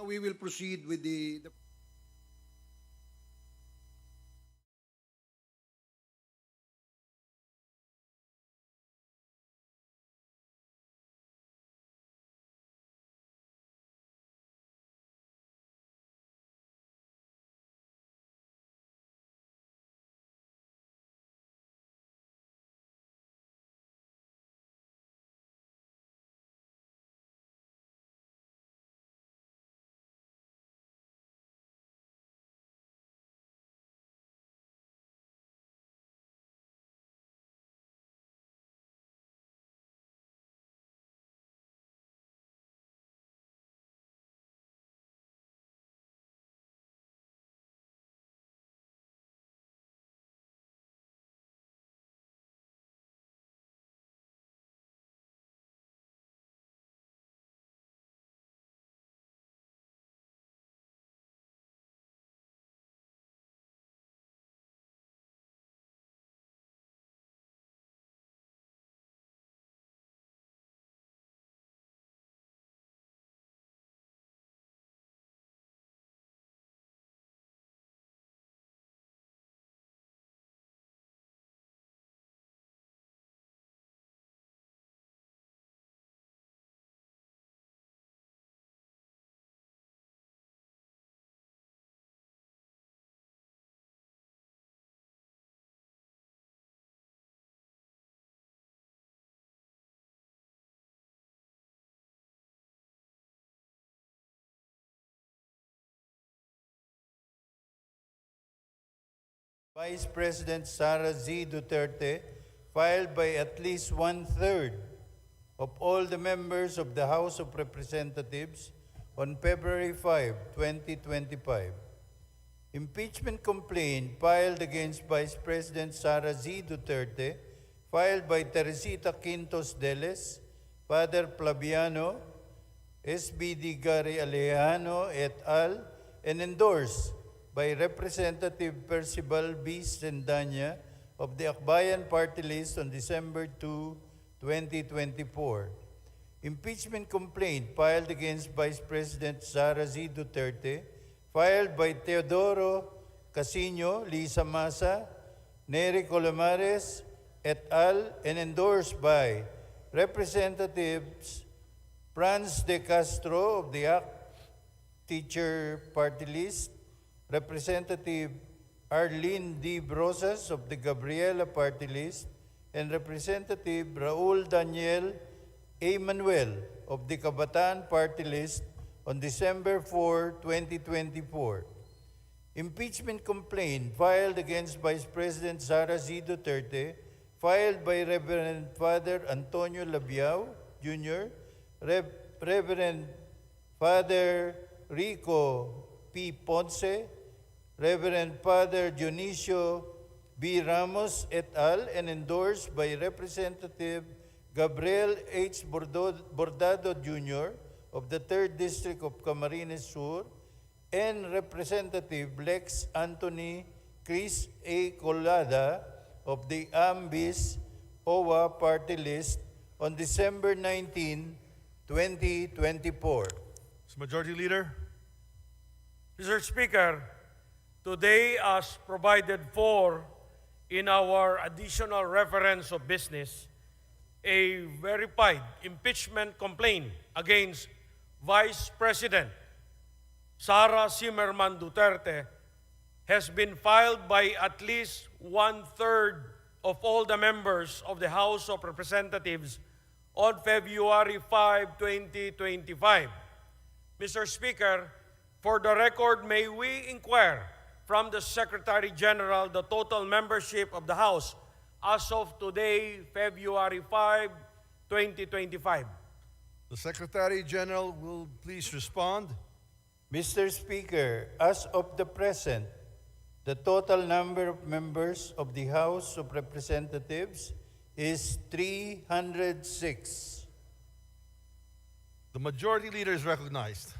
Now we will proceed with the Vice President Sara Z. Duterte, filed by at least one-third of all the members of the House of Representatives on February 5, 2025. Impeachment complaint filed against Vice President Sara Z. Duterte, filed by Teresita Quintos Deles, Father Flaviano, SBD Gary Alejano et al., and endorsed by Representative Percival B. Sendanya of the Akbayan Party List on December 2, 2024. Impeachment complaint filed against Vice President Sara Z. Duterte, filed by Teodoro Casino, Lisa Masa, Nery Colomares et al., and endorsed by Representatives Franz de Castro of the ACT Teacher Party List, Representative Arlene D. Brosas of the Gabriela Party List, and Representative Raul Daniel A. Manuel of the Kabataan Party List on December 4, 2024. Impeachment complaint filed against Vice President Sara Z. Duterte, filed by Reverend Father Antonio Labiao Jr., Reverend Father Rico P. Ponce, Reverend Father Dionisio B. Ramos et al., and endorsed by Representative Gabriel H. Bordado Jr. of the 3rd District of Camarines Sur, and Representative Lex Anthony Chris A. Colada of the AMBIS OWA Party List on December 19, 2024. Majority Leader. Mr. Speaker, today, as provided for in our additional reference of business, a verified impeachment complaint against Vice President Sara Zimmerman Duterte has been filed by at least one-third of all the members of the House of Representatives on February 5, 2025. Mr. Speaker, for the record, may we inquire from the Secretary General the total membership of the House as of today, February 5, 2025. The Secretary General will please respond. Mr. Speaker, as of the present, the total number of members of the House of Representatives is 306. The Majority Leader is recognized.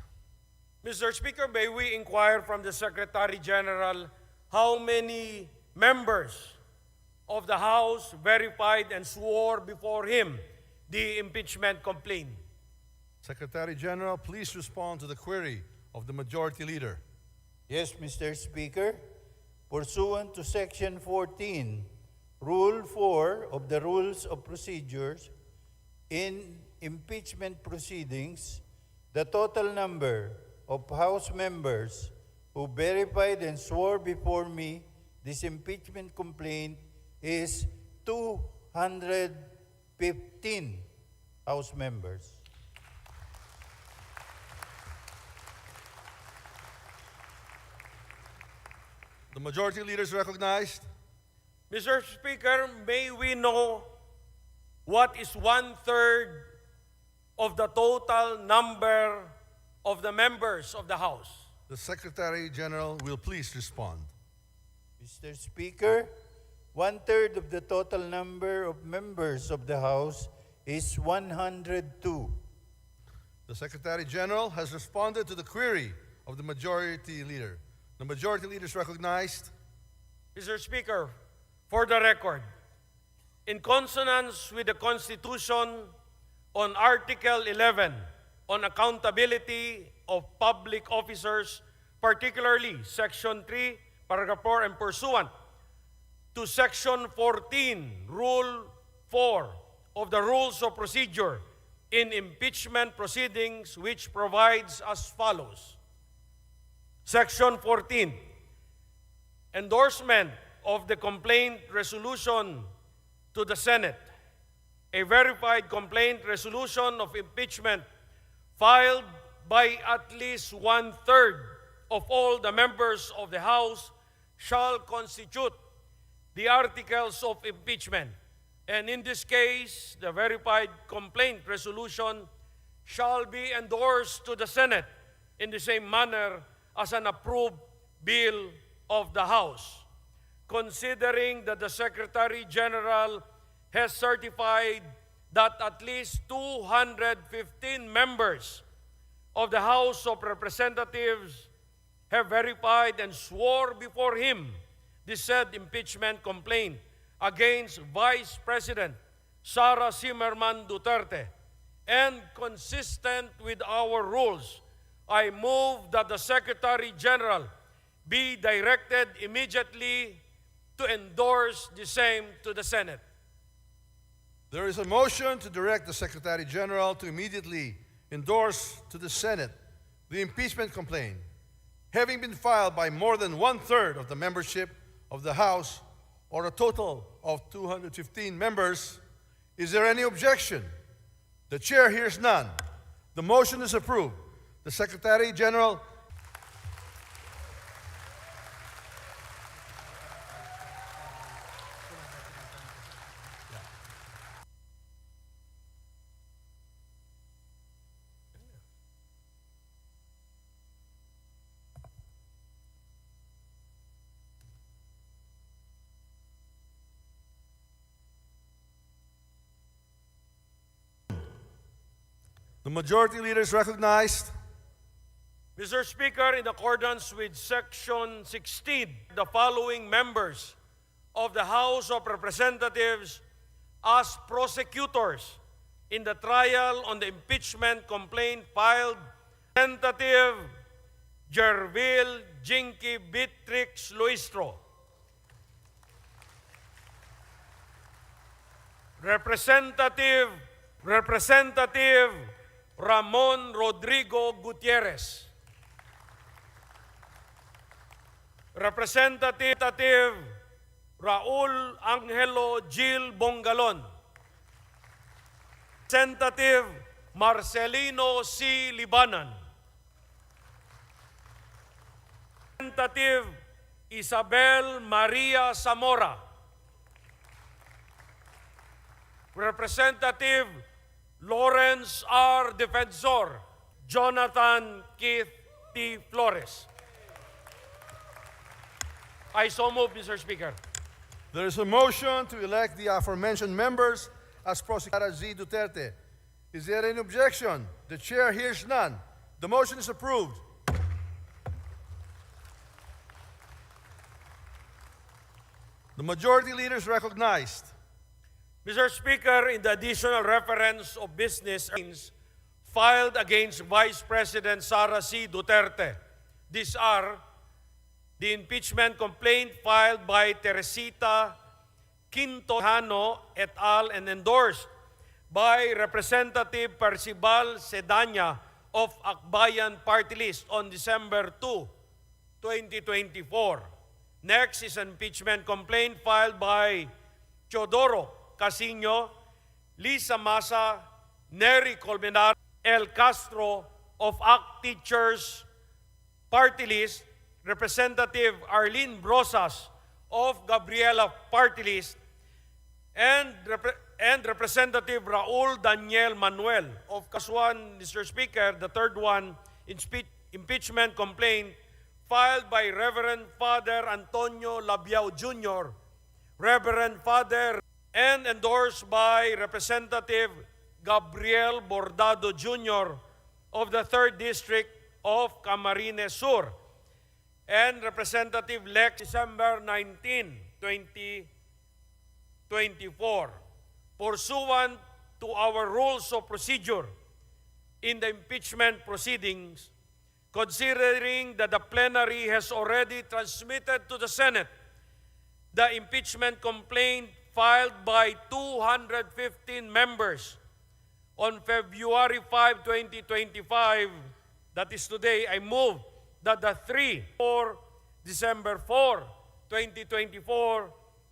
Mr. Speaker, may we inquire from the Secretary General how many members of the House verified and swore before him the impeachment complaint? Secretary General, please respond to the query of the Majority Leader. Yes, Mr. Speaker. Pursuant to Section 14, Rule 4 of the Rules of Procedures, in impeachment proceedings, the total number of House members who verified and swore before me this impeachment complaint is 215 House members. The Majority Leader is recognized. Mr. Speaker, may we know what is 1/3 of the total number of the members of the House? The Secretary General will please respond. Mr. Speaker, 1/3 of the total number of members of the House is 102. The Secretary General has responded to the query of the Majority Leader. The Majority Leader is recognized. Mr. Speaker, for the record, in consonance with the Constitution on Article 11 on accountability of public officers, particularly Section 3, Paragraph 4, and pursuant to Section 14, Rule 4 of the Rules of Procedure in impeachment proceedings, which provides as follows. Section 14, endorsement of the complaint resolution to the Senate. A verified complaint resolution of impeachment filed by at least 1/3 of all the members of the House shall constitute the articles of impeachment. And in this case, the verified complaint resolution shall be endorsed to the Senate in the same manner as an approved bill of the House. Considering that the Secretary General has certified that at least 215 members of the House of Representatives have verified and swore before him the said impeachment complaint against Vice President Sara Duterte, and consistent with our rules, I move that the Secretary General be directed immediately to endorse the same to the Senate. There is a motion to direct the Secretary General to immediately endorse to the Senate the impeachment complaint, having been filed by more than 1/3 of the membership of the House, or a total of 215 members. Is there any objection? The Chair hears none. The motion is approved. The Secretary General The Majority Leader is recognized. Mr. Speaker, in accordance with Section 16, the following members of the House of Representatives as prosecutors in the trial on the impeachment complaint filed, Representative Jervil Jinky Beatrix Luistro, Representative Ramon Rodrigo Gutierrez, Representative Raul Angelo Gil Bongalon, Representative Marcelino C. Libanan, Representative Isabel Maria Zamora, Representative Lawrence R. Defensor, Jonathan Keith T. Flores. I so move, Mr. Speaker. There is a motion to elect the aforementioned members as prosecutors. Sara Duterte. Is there any objection? The Chair hears none. The motion is approved. The Majority Leader is recognized. Mr. Speaker, in the additional reference of business filed against Vice President Sara Duterte. These are the impeachment complaint filed by Teresita Quintojano et al. And endorsed by Representative Percival Sedanya of Akbayan Party List on December 2, 2024. Next is an impeachment complaint filed by Teodoro Casino, Lisa Masa, Nery Colmenar, El Castro of ACT Teachers Party List, Representative Arlene Brosas of Gabriela Party List, and Representative Raul Daniel Manuel of Kasuan. Mr. Speaker, the third one, impeachment complaint filed by Reverend Father Antonio Labiao Jr., Reverend Father, and endorsed by Representative Gabriel Bordado Jr. of the 3rd District of Camarines Sur, and Representative Lex December 19, 2024. Pursuant to our rules of procedure in the impeachment proceedings, considering that the plenary has already transmitted to the Senate the impeachment complaint filed by 215 members on February 5, 2025, that is today, I move that the 4 December 4, 2024,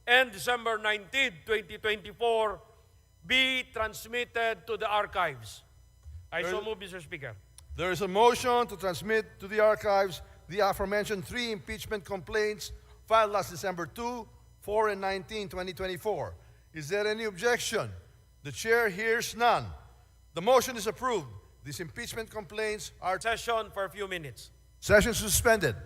and December 19, 2024, be transmitted to the archives. I so move, Mr. Speaker. There is a motion to transmit to the archives the aforementioned 3 impeachment complaints filed last December 2, 4, and 19, 2024. Is there any objection? The chair hears none. The motion is approved. These impeachment complaints are Session for a few minutes. session suspended.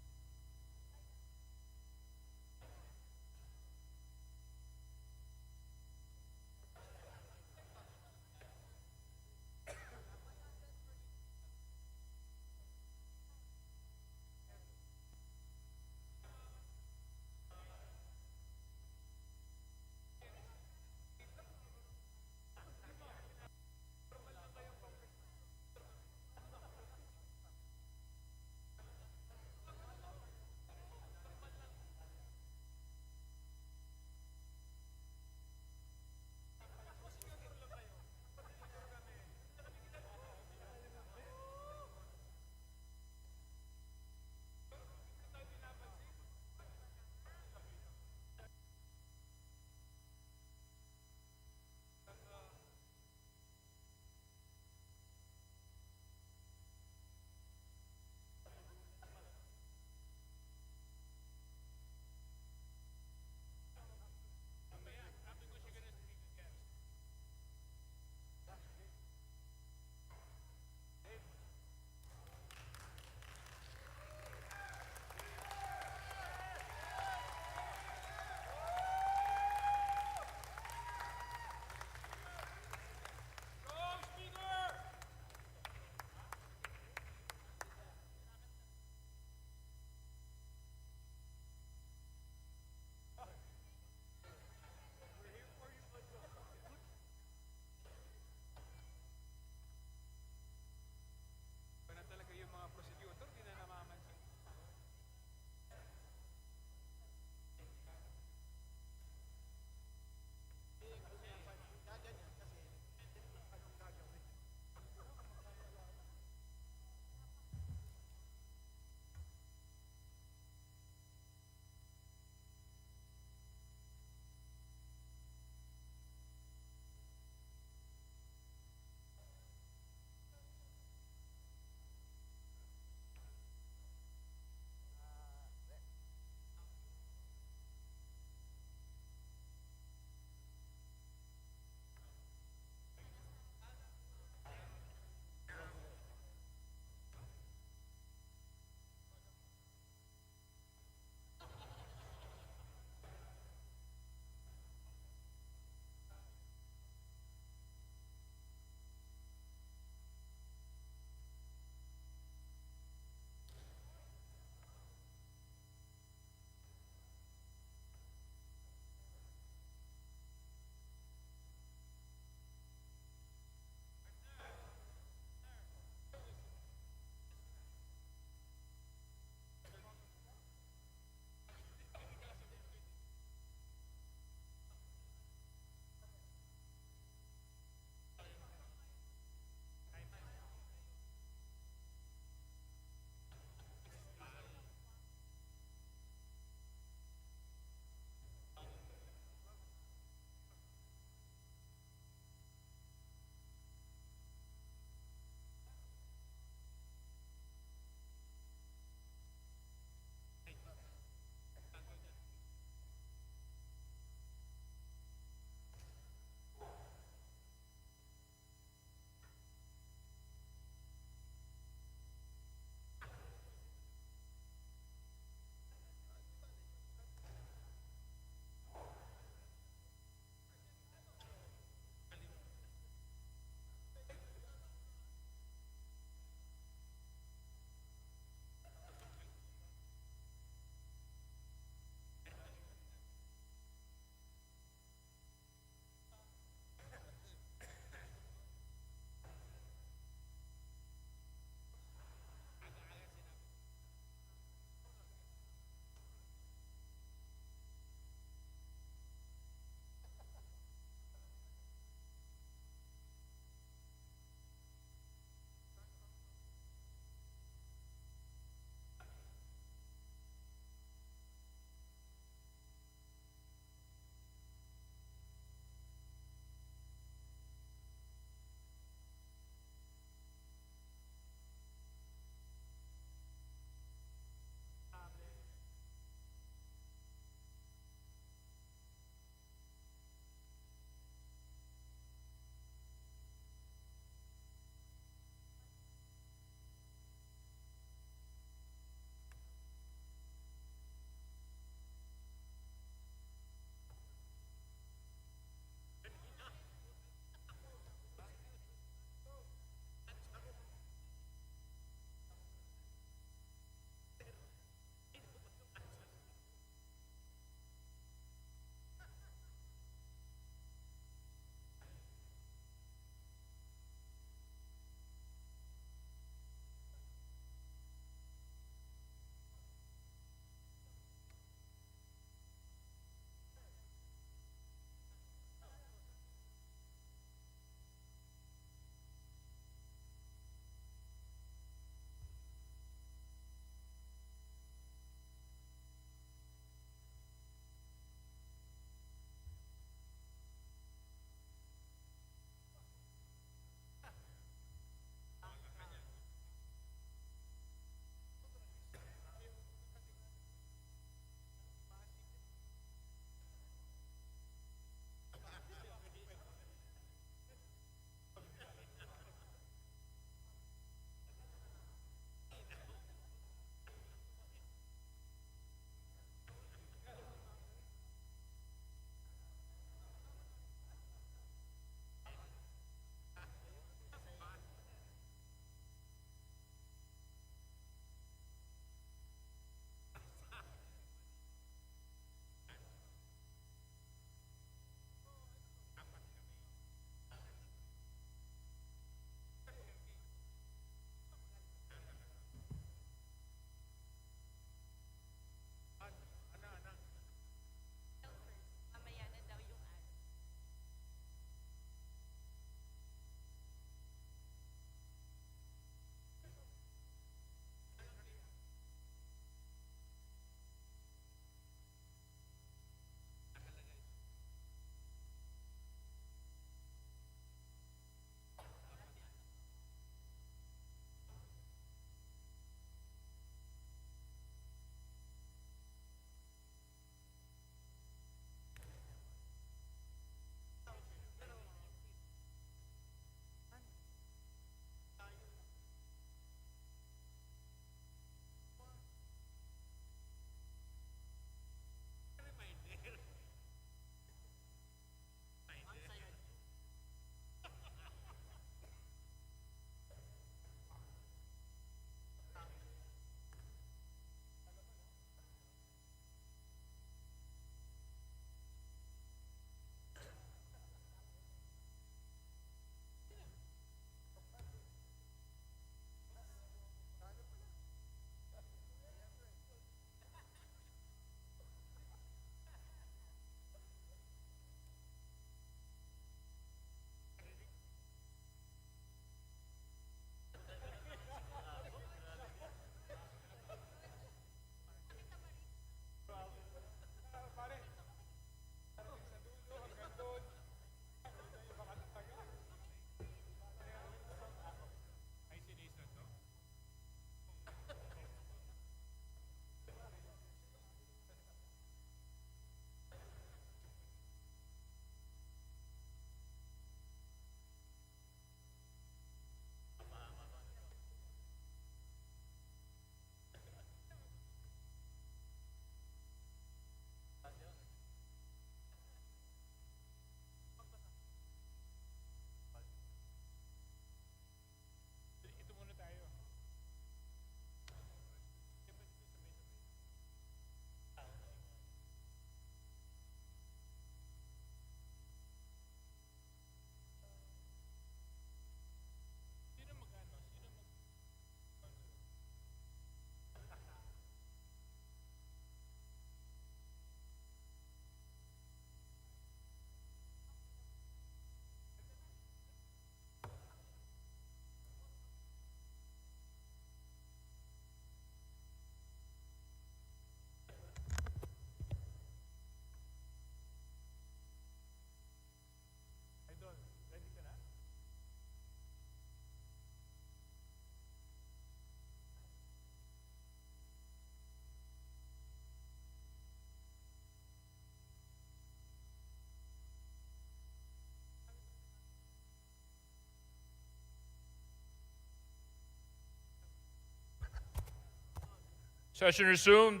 Session resumed.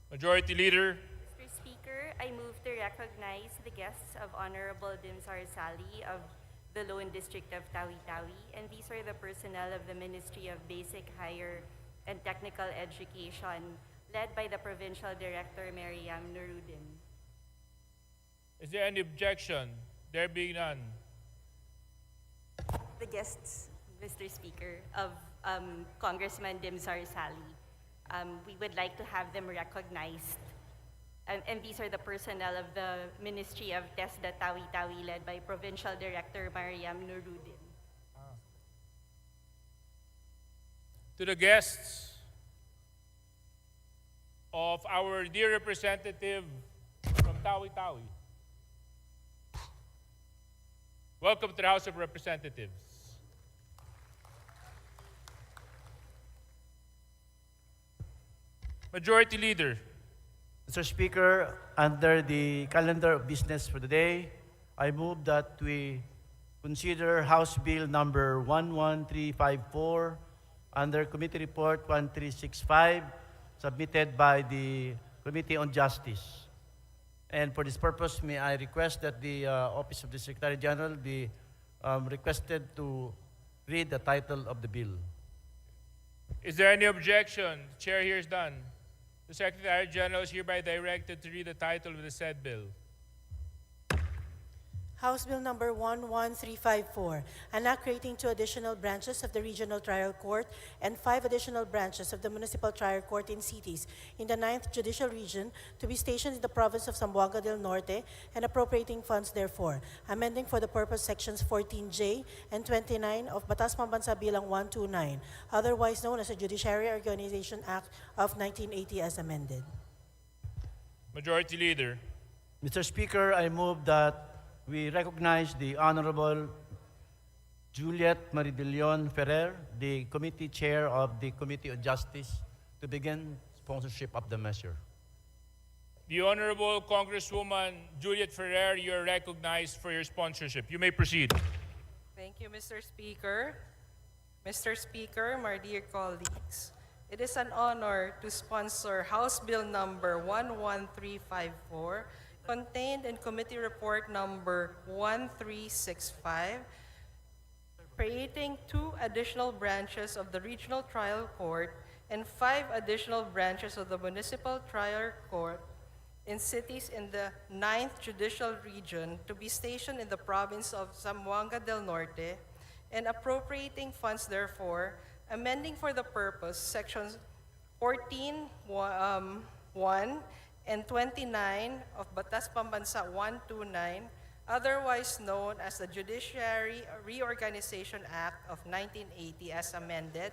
Majority Leader. Mr. Speaker, I move to recognize the guests of Honorable Dimsar Sali of the Lone District of Tawi-Tawi, and these are the personnel of the Ministry of Basic, Higher, and Technical Education, led by the Provincial Director, Mariam Nuruddin. Is there any objection? There being none. The guests, Mr. Speaker, of Congressman Dimsar Sali, we would like to have them recognized. And these are the personnel of the Ministry of TESDA Tawi-Tawi, led by Provincial Director Mariam Nuruddin. To the guests of our dear representative from Tawi-Tawi. Welcome to the House of Representatives. Majority Leader. Mr. Speaker, under the calendar of business for the day, I move that we consider House Bill number 11354 under Committee Report 1365 submitted by the Committee on Justice. And for this purpose, may I request that the Office of the Secretary General be requested to read the title of the bill. Is there any objection? The chair hears none. The Secretary General is hereby directed to read the title of the said bill. House Bill number 11354, an act creating 2 additional branches of the Regional Trial Court and 5 additional branches of the Municipal Trial Court in cities in the 9th Judicial Region to be stationed in the province of Zamboanga del Norte and appropriating funds therefore, amending for the purpose sections 14J and 29 of Batas Pambansa Bilang 129, otherwise known as the Judiciary Organization Act of 1980 as amended. Majority Leader. Mr. Speaker, I move that we recognize the Honorable Juliet Maridilion Ferrer, the Committee Chair of the Committee on Justice, to begin sponsorship of the measure. The Honorable Congresswoman Juliet Ferrer, you are recognized for your sponsorship. You may proceed. Thank you, Mr. Speaker. Mr. Speaker, my dear colleagues, it is an honor to sponsor House Bill number 11354, contained in Committee Report number 1365, creating 2 additional branches of the Regional Trial Court and 5 additional branches of the Municipal Trial Court in cities in the 9th Judicial Region to be stationed in the province of Zamboanga del Norte, and appropriating funds therefore, amending for the purpose sections 14(1) and 29 of Batas Pambansa 129, otherwise known as the Judiciary Reorganization Act of 1980 as amended,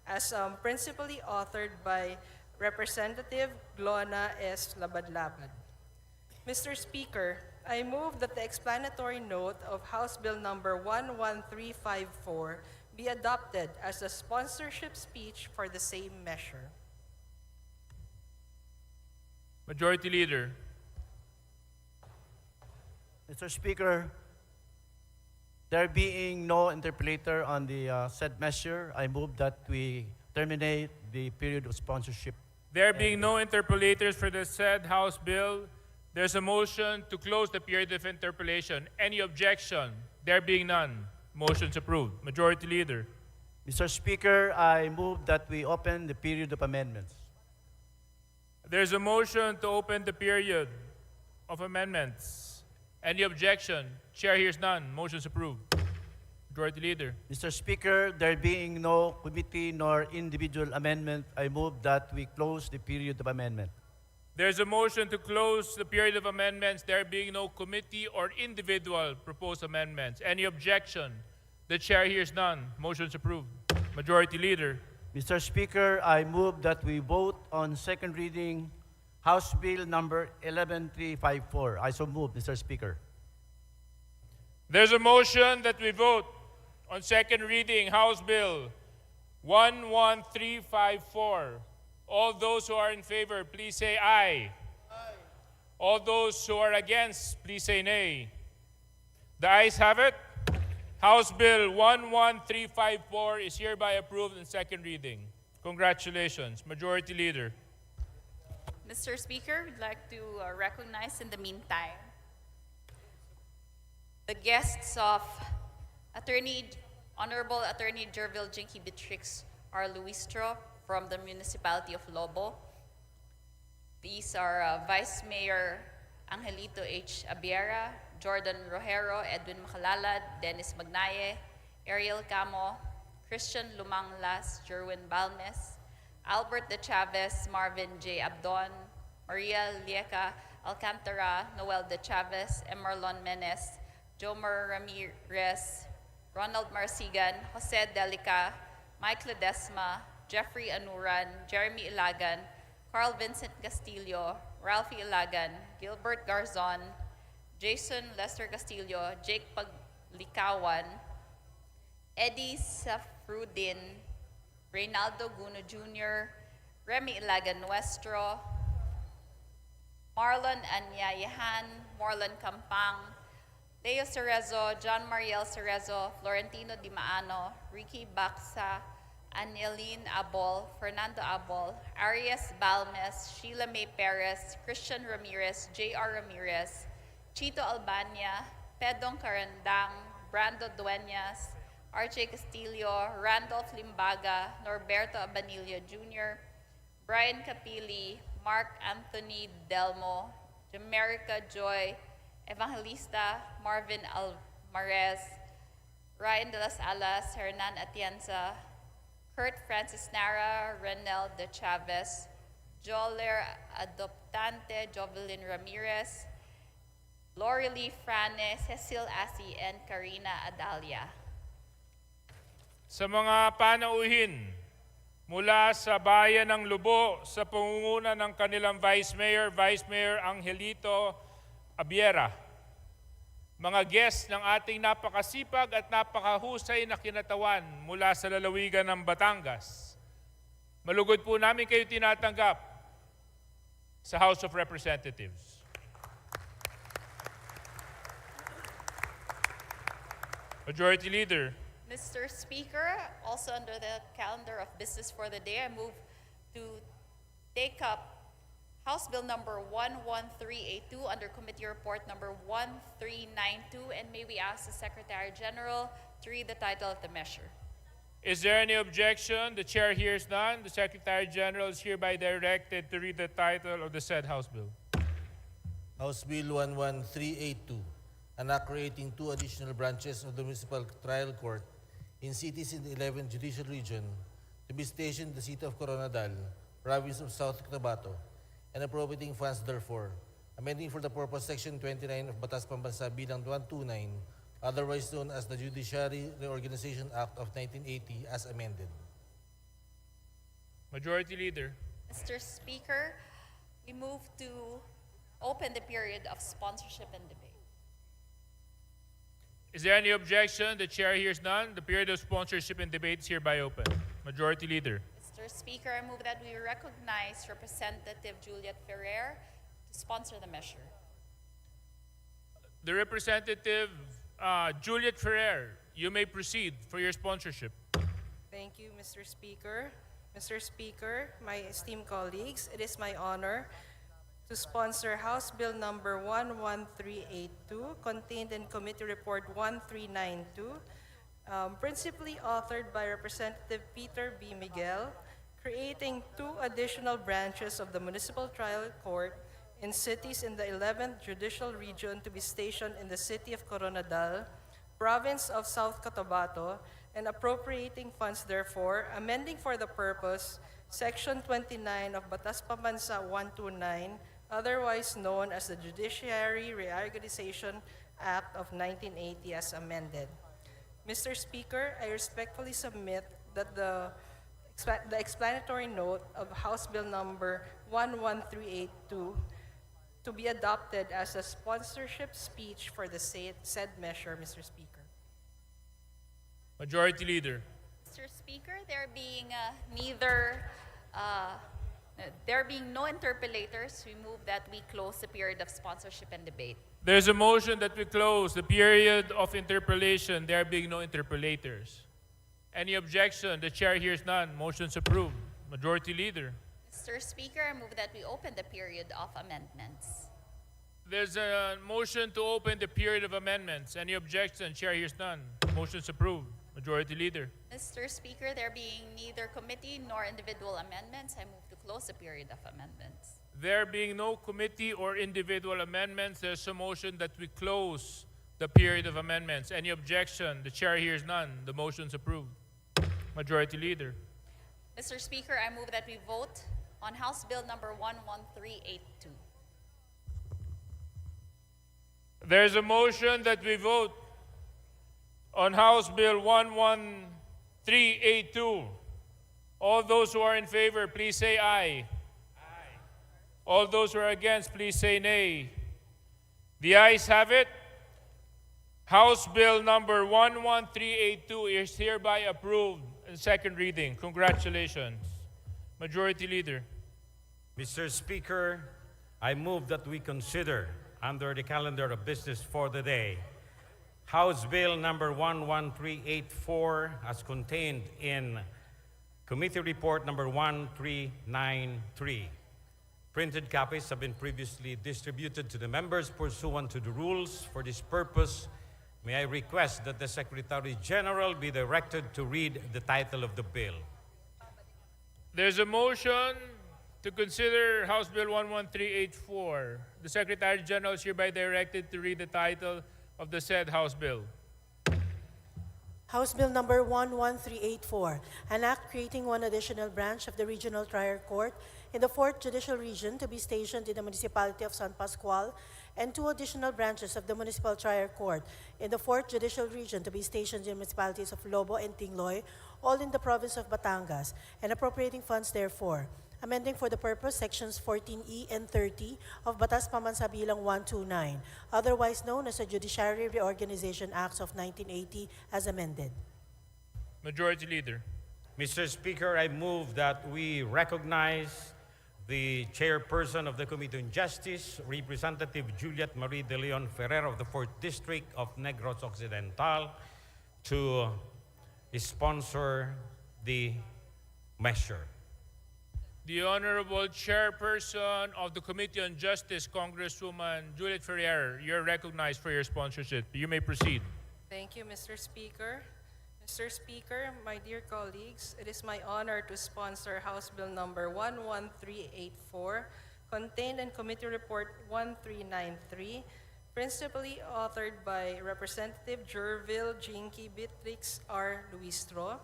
as principally authored by Representative Glona S. Labad-Labad. Mr. Speaker, I move that the explanatory note of House Bill number 11354 be adopted as a sponsorship speech for the same measure. Majority Leader. Mr. Speaker, there being no interpolator on the said measure, I move that we terminate the period of sponsorship. There being no interpolators for the said House bill, there's a motion to close the period of interpolation. Any objection? There being none, motion's approved. Majority Leader. Mr. Speaker, I move that we open the period of amendments. There's a motion to open the period of amendments. Any objection? Chair hears none, motion's approved. Majority Leader. Mr. Speaker, there being no committee nor individual amendment, I move that we close the period of amendment. There's a motion to close the period of amendments, there being no committee or individual proposed amendments. Any objection? The chair hears none. Motion's approved. Majority Leader. Mr. Speaker, I move that we vote on second reading House Bill number 11354. I so move, Mr. Speaker. There's a motion that we vote on second reading House Bill 11354. All those who are in favor, please say aye. Aye. All those who are against, please say nay. The ayes have it. House Bill 11354 is hereby approved in second reading. Congratulations. Majority Leader. Mr. Speaker, we'd like to recognize in the meantime the guests of Honorable Attorney Jervil Jinky Beatrix R. Luistro from the Municipality of Lobo. These are Vice Mayor Angelito H. Abiera, Jordan Rojero, Edwin Macalalad, Dennis Magnaye, Ariel Camo, Christian Lumanglas, Jerwin Balmes, Albert De Chavez, Marvin J. Abdon, Maria Lieca Alcantara, Noel De Chavez, Emerlon Menes, Jomer Ramirez, Ronald Marsigan, Jose Delica, Mike Ledesma, Jeffrey Anuran, Jeremy Ilagan, Carl Vincent Castillo, Ralphie Ilagan, Gilbert Garzon, Jason Lester Castillo, Jake Paglikawan, Eddie Safrudin, Reynaldo Guno Jr., Remy Ilagan Nuestro, Marlon Anyayahan, Morlon Campang, Leo Cerezo, John Mariel Cerezo, Florentino Di Maano, Ricky Baxa, Aneline Abol, Fernando Abol, Arias Balmes, Sheila May Perez, Christian Ramirez, J.R. Ramirez, Chito Albania, Pedong Carandang, Brando Dueñas, RJ Castillo, Randolph Limbaga, Norberto Abanillo Jr., Brian Capili, Mark Anthony Delmo, Jamerica Joy, Evangelista Marvin Almarez, Ryan de las Alas, Hernan Atienza, Kurt Francis Nara, Renel De Chavez, Joler Adoptante, Jovelyn Ramirez, Lorelie Frane, Cecil Asi, and Karina Adalia. Sa mga panauhin mula sa bayan ng Lubo sa pangunguna ng kanilang Vice Mayor Angelito Abiera, mga guests ng ating napakasipag at napakahusay na kinatawan mula sa lalawigan ng Batangas, malugod po namin kayo tinatanggap sa House of Representatives. Majority Leader. Mr. Speaker, also under the calendar of business for the day, I move to take up House Bill number 11382 under Committee Report number 1392, and may we ask the Secretary General to read the title of the measure. Is there any objection? The Chair hears none. The Secretary General is hereby directed to read the title of the said House Bill. House Bill 11382, an act creating 2 additional branches of the Municipal Trial Court in cities in the 11th Judicial Region to be stationed in the city of Coronadal, province of South Cotabato, and appropriating funds therefore, amending for the purpose Section 29 of Batas Pambansa Bilang 129, otherwise known as the Judiciary Reorganization Act of 1980 as amended. Majority Leader. Mr. Speaker, we move to open the period of sponsorship and debate. Is there any objection? The Chair hears none. The period of sponsorship and debate is hereby open. Majority Leader. Mr. Speaker, I move that we recognize Representative Juliet Ferrer to sponsor the measure. The Representative Juliet Ferrer, you may proceed for your sponsorship. Thank you, Mr. Speaker. Mr. Speaker, my esteemed colleagues, it is my honor to sponsor House Bill number 11382, contained in Committee Report 1392, principally authored by Representative Peter B. Miguel, creating 2 additional branches of the Municipal Trial Court in cities in the 11th Judicial Region to be stationed in the city of Coronadal, province of South Cotabato, and appropriating funds therefore, amending for the purpose Section 29 of Batas Pambansa 129, otherwise known as the Judiciary Reorganization Act of 1980 as amended. Mr. Speaker, I respectfully submit that the explanatory note of House Bill number 11382 to be adopted as a sponsorship speech for the said measure, Mr. Speaker. Majority Leader. Mr. Speaker, there being no interpellators, we move that we close the period of sponsorship and debate. There's a motion that we close the period of interpellation, there being no interpellators. Any objection? The Chair hears none. Motion's approved. Majority Leader. Mr. Speaker, I move that we open the period of amendments. There's a motion to open the period of amendments. Any objection? Chair hears none. Motion's approved. Majority Leader. Mr. Speaker, there being neither committee nor individual amendments, I move to close the period of amendments. There being no committee or individual amendments, there's a motion that we close the period of amendments. Any objection? The chair hears none. The motion's approved. Majority Leader. Mr. Speaker, I move that we vote on House Bill number 11382. There's a motion that we vote on House Bill 11382. All those who are in favor, please say aye. Aye. All those who are against, please say nay. The ayes have it. House Bill number 11382 is hereby approved in second reading. Congratulations. Majority Leader. Mr. Speaker, I move that we consider, under the calendar of business for the day, House Bill number 11384 as contained in Committee Report number 1393. Printed copies have been previously distributed to the members pursuant to the rules. For this purpose, may I request that the Secretary General be directed to read the title of the bill. There's a motion to consider House Bill 11384. The Secretary General is hereby directed to read the title of the said House Bill. House Bill number 11384, an act creating one additional branch of the Regional Trial Court in the 4th Judicial Region to be stationed in the municipality of San Pascual, and 2 additional branches of the Municipal Trial Court in the 4th Judicial Region to be stationed in the municipalities of Lobo and Tingloy, all in the province of Batangas, and appropriating funds therefore. Amending for the purpose sections 14E and 30 of Batas Pamansabilang 129, otherwise known as the Judiciary Reorganization Acts of 1980 as amended. Majority Leader. Mr. Speaker, I move that we recognize the chairperson of the Committee on Justice, Representative Juliet Marie de Leon Ferrer of the 4th District of Negros Occidental, to sponsor the measure. The Honorable Chairperson of the Committee on Justice, Congresswoman Juliet Ferrer, you're recognized for your sponsorship. You may proceed. Thank you, Mr. Speaker. Mr. Speaker, my dear colleagues, it is my honor to sponsor House Bill number 11384, contained in Committee Report 1393, principally authored by Representative Jervil Jinky Beatrix R. Luistro,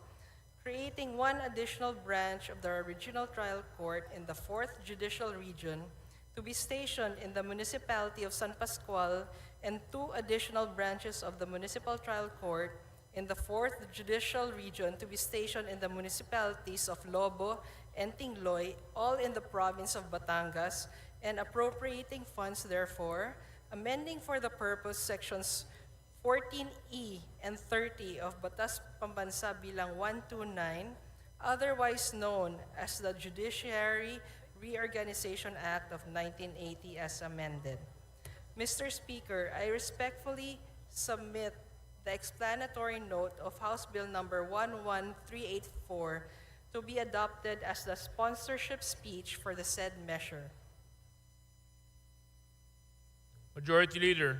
creating one additional branch of the Regional Trial Court in the 4th Judicial Region to be stationed in the municipality of San Pascual, and 2 additional branches of the Municipal Trial Court in the 4th Judicial Region to be stationed in the municipalities of Lobo and Tingloy, all in the province of Batangas, and appropriating funds therefore, amending for the purpose sections 14E and 30 of Batas Pambansa Bilang 129, otherwise known as the Judiciary Reorganization Act of 1980 as amended. Mr. Speaker, I respectfully submit the explanatory note of House Bill number 11384 to be adopted as the sponsorship speech for the said measure. Majority Leader.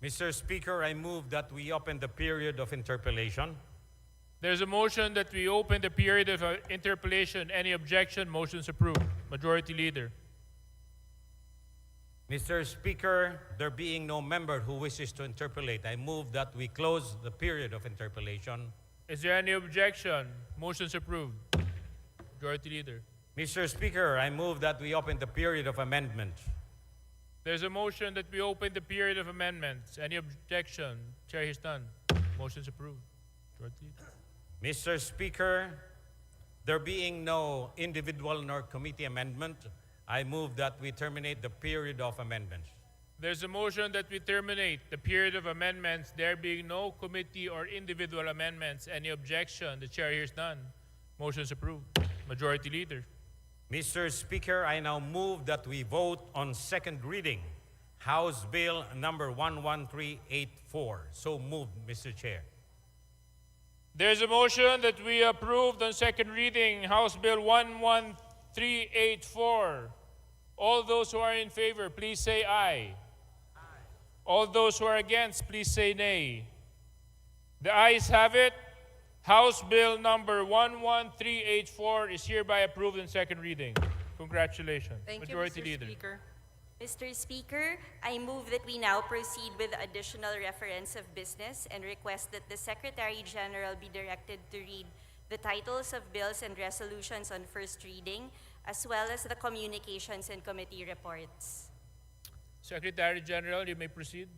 Mr. Speaker, I move that we open the period of interpellation. There's a motion that we open the period of interpellation. Any objection? Motion's approved. Majority Leader. Mr. Speaker, there being no member who wishes to interpellate, I move that we close the period of interpellation. Is there any objection? Motion's approved. Majority Leader. Mr. Speaker, I move that we open the period of amendment. There's a motion that we open the period of amendments. Any objection? Chair hears none. Motion's approved. Majority Leader. Mr. Speaker, there being no individual nor committee amendment, I move that we terminate the period of amendments. There's a motion that we terminate the period of amendments, there being no committee or individual amendments. Any objection? The chair hears none. Motion's approved. Majority Leader. Mr. Speaker, I now move that we vote on second reading, House Bill number 11384. So moved, Mr. Chair. There's a motion that we approved on second reading House Bill 11384. All those who are in favor, please say aye. All those who are against, please say nay. The ayes have it. House Bill number 11384 is hereby approved in second reading. Congratulations. Thank Majority you, Mr. Leader. Speaker. Mr. Speaker, I move that we now proceed with the additional reference of business and request that the Secretary General be directed to read the titles of bills and resolutions on first reading, as well as the communications and committee reports. Secretary General, you may proceed.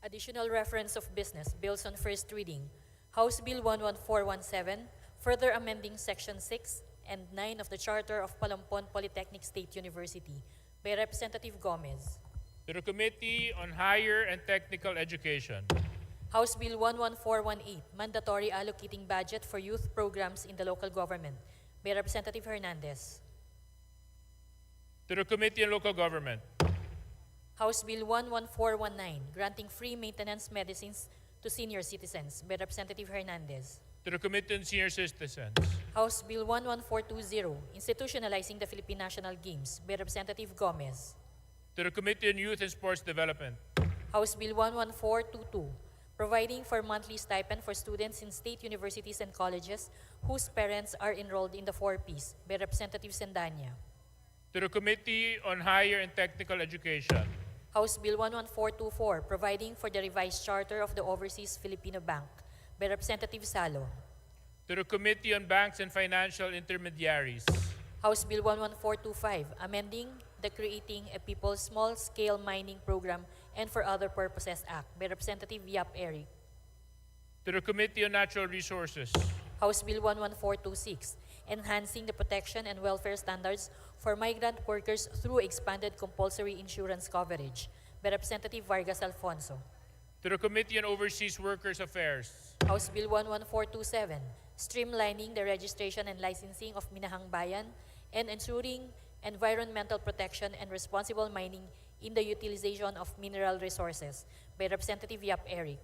Additional reference of business, bills on first reading. House Bill 11417, further amending Section 6 and 9 of the Charter of Palampon Polytechnic State University by Representative Gomez. To the Committee on Higher and Technical Education. House Bill 11418, mandatory allocating budget for youth programs in the local government by Representative Hernandez. To the Committee on Local Government. House Bill 11419, granting free maintenance medicines to senior citizens by Representative Hernandez. To the Committee on Senior Citizens. House Bill 11420, institutionalizing the Philippine National Games by Representative Gomez. To the Committee on Youth and Sports Development. House Bill 11422, providing for monthly stipend for students in state universities and colleges whose parents are enrolled in the 4Ps by Representative Sendanya. To the Committee on Higher and Technical Education. House Bill 11424, providing for the revised charter of the Overseas Filipino Bank by Representative Salo. To the Committee on Banks and Financial Intermediaries. House Bill 11425, amending the Creating a People's Small-Scale Mining Program and for Other Purposes Act by Representative Yap Eric. To the Committee on Natural Resources. House Bill 11426, enhancing the protection and welfare standards for migrant workers through expanded compulsory insurance coverage by Representative Vargas Alfonso. To the Committee on Overseas Workers Affairs. House Bill 11427, streamlining the registration and licensing of Minahang Bayan and ensuring environmental protection and responsible mining in the utilization of mineral resources by Representative Yap Eric.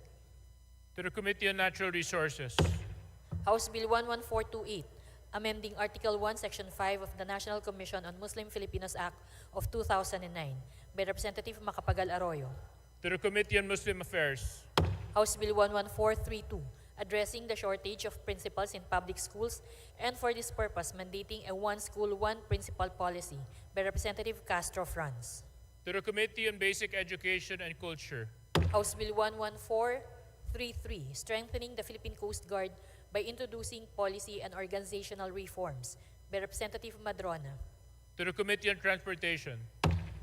To the Committee on Natural Resources. House Bill 11428, amending Article 1, Section 5 of the National Commission on Muslim Filipinos Act of 2009 by Representative Macapagal Arroyo. To the Committee on Muslim Affairs. House Bill 11432, addressing the shortage of principals in public schools and for this purpose mandating a one school, one principal policy by Representative Castro Franz. To the Committee on Basic Education and Culture. House Bill 11433, strengthening the Philippine Coast Guard by introducing policy and organizational reforms by Representative Madrona. To the Committee on Transportation.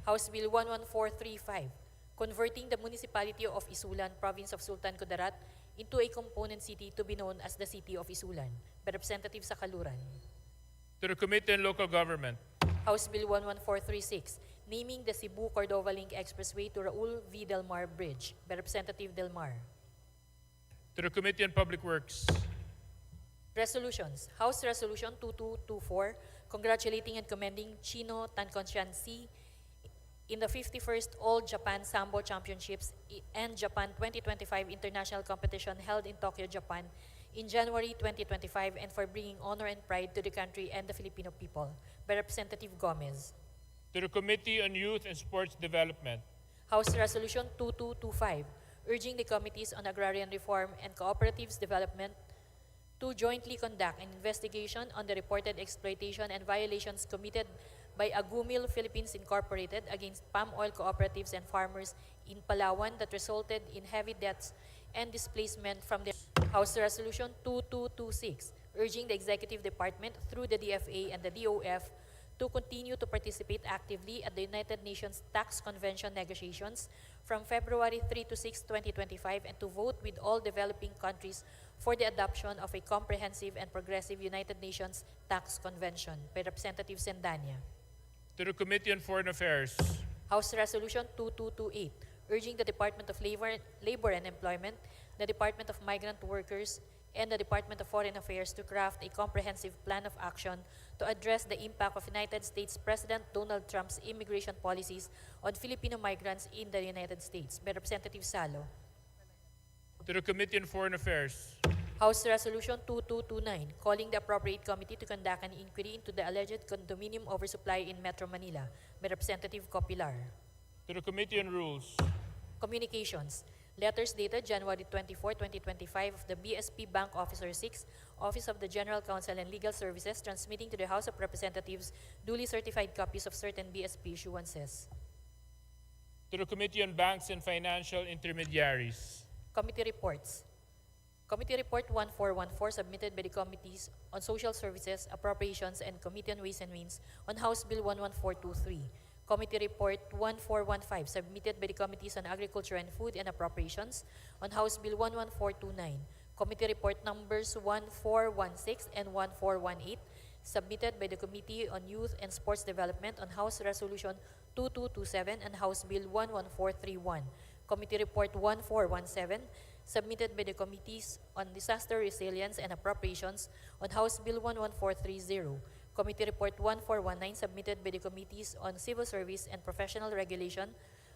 House Bill 11435, converting the municipality of Isulan, province of Sultan Kudarat, into a component city to be known as the City of Isulan by Representative Sakaluran. To the Committee on Local Government. House Bill 11436, naming the Cebu-Cordova Link Expressway to Raul V. Del Mar Bridge by Representative Del Mar. To the Committee on Public Works. Resolutions. House Resolution 2224, congratulating and commending Chino Tanconsian C in the 51st All Japan Sambo Championships and Japan 2025 International Competition held in Tokyo, Japan in January 2025 and for bringing honor and pride to the country and the Filipino people by Representative Gomez. To the Committee on Youth and Sports Development. House Resolution 2225, urging the Committees on Agrarian Reform and Cooperatives Development to jointly conduct an investigation on the reported exploitation and violations committed by Agumil Philippines Incorporated against palm oil cooperatives and farmers in Palawan that resulted in heavy deaths and displacement from the House Resolution 2226, urging the Executive Department through the DFA and the DOF to continue to participate actively at the United Nations Tax Convention negotiations from February 3 to 6, 2025 and to vote with all developing countries for the adoption of a comprehensive and progressive United Nations Tax Convention by Representative Sendanya. To the Committee on Foreign Affairs. House Resolution 2228, urging the Department of Labor and Employment, the Department of Migrant Workers, and the Department of Foreign Affairs to craft a comprehensive plan of action to address the impact of United States President Donald Trump's immigration policies on Filipino migrants in the United States by Representative Salo. To the Committee on Foreign Affairs. House Resolution 2229, calling the appropriate committee to conduct an inquiry into the alleged condominium oversupply in Metro Manila by Representative Copilar. To the Committee on Rules. Communications. Letters dated January 24, 2025 of the BSP Bank Officer 6, Office of the General Counsel and Legal Services, transmitting to the House of Representatives duly certified copies of certain BSP issuances. To the Committee on Banks and Financial Intermediaries. Committee reports. Committee Report 1414 submitted by the Committees on Social Services, Appropriations, and Committee on Ways and Means on House Bill 11423. Committee Report 1415 submitted by the Committees on Agriculture and Food and Appropriations on House Bill 11429. Committee Report numbers 1416 and 1418 submitted by the Committee on Youth and Sports Development on House Resolution 2227 and House Bill 11431. Committee Report 1417 submitted by the Committees on Disaster Resilience and Appropriations on House Bill 11430. Committee Report 1419 submitted by the Committees on Civil Service and Professional Regulation,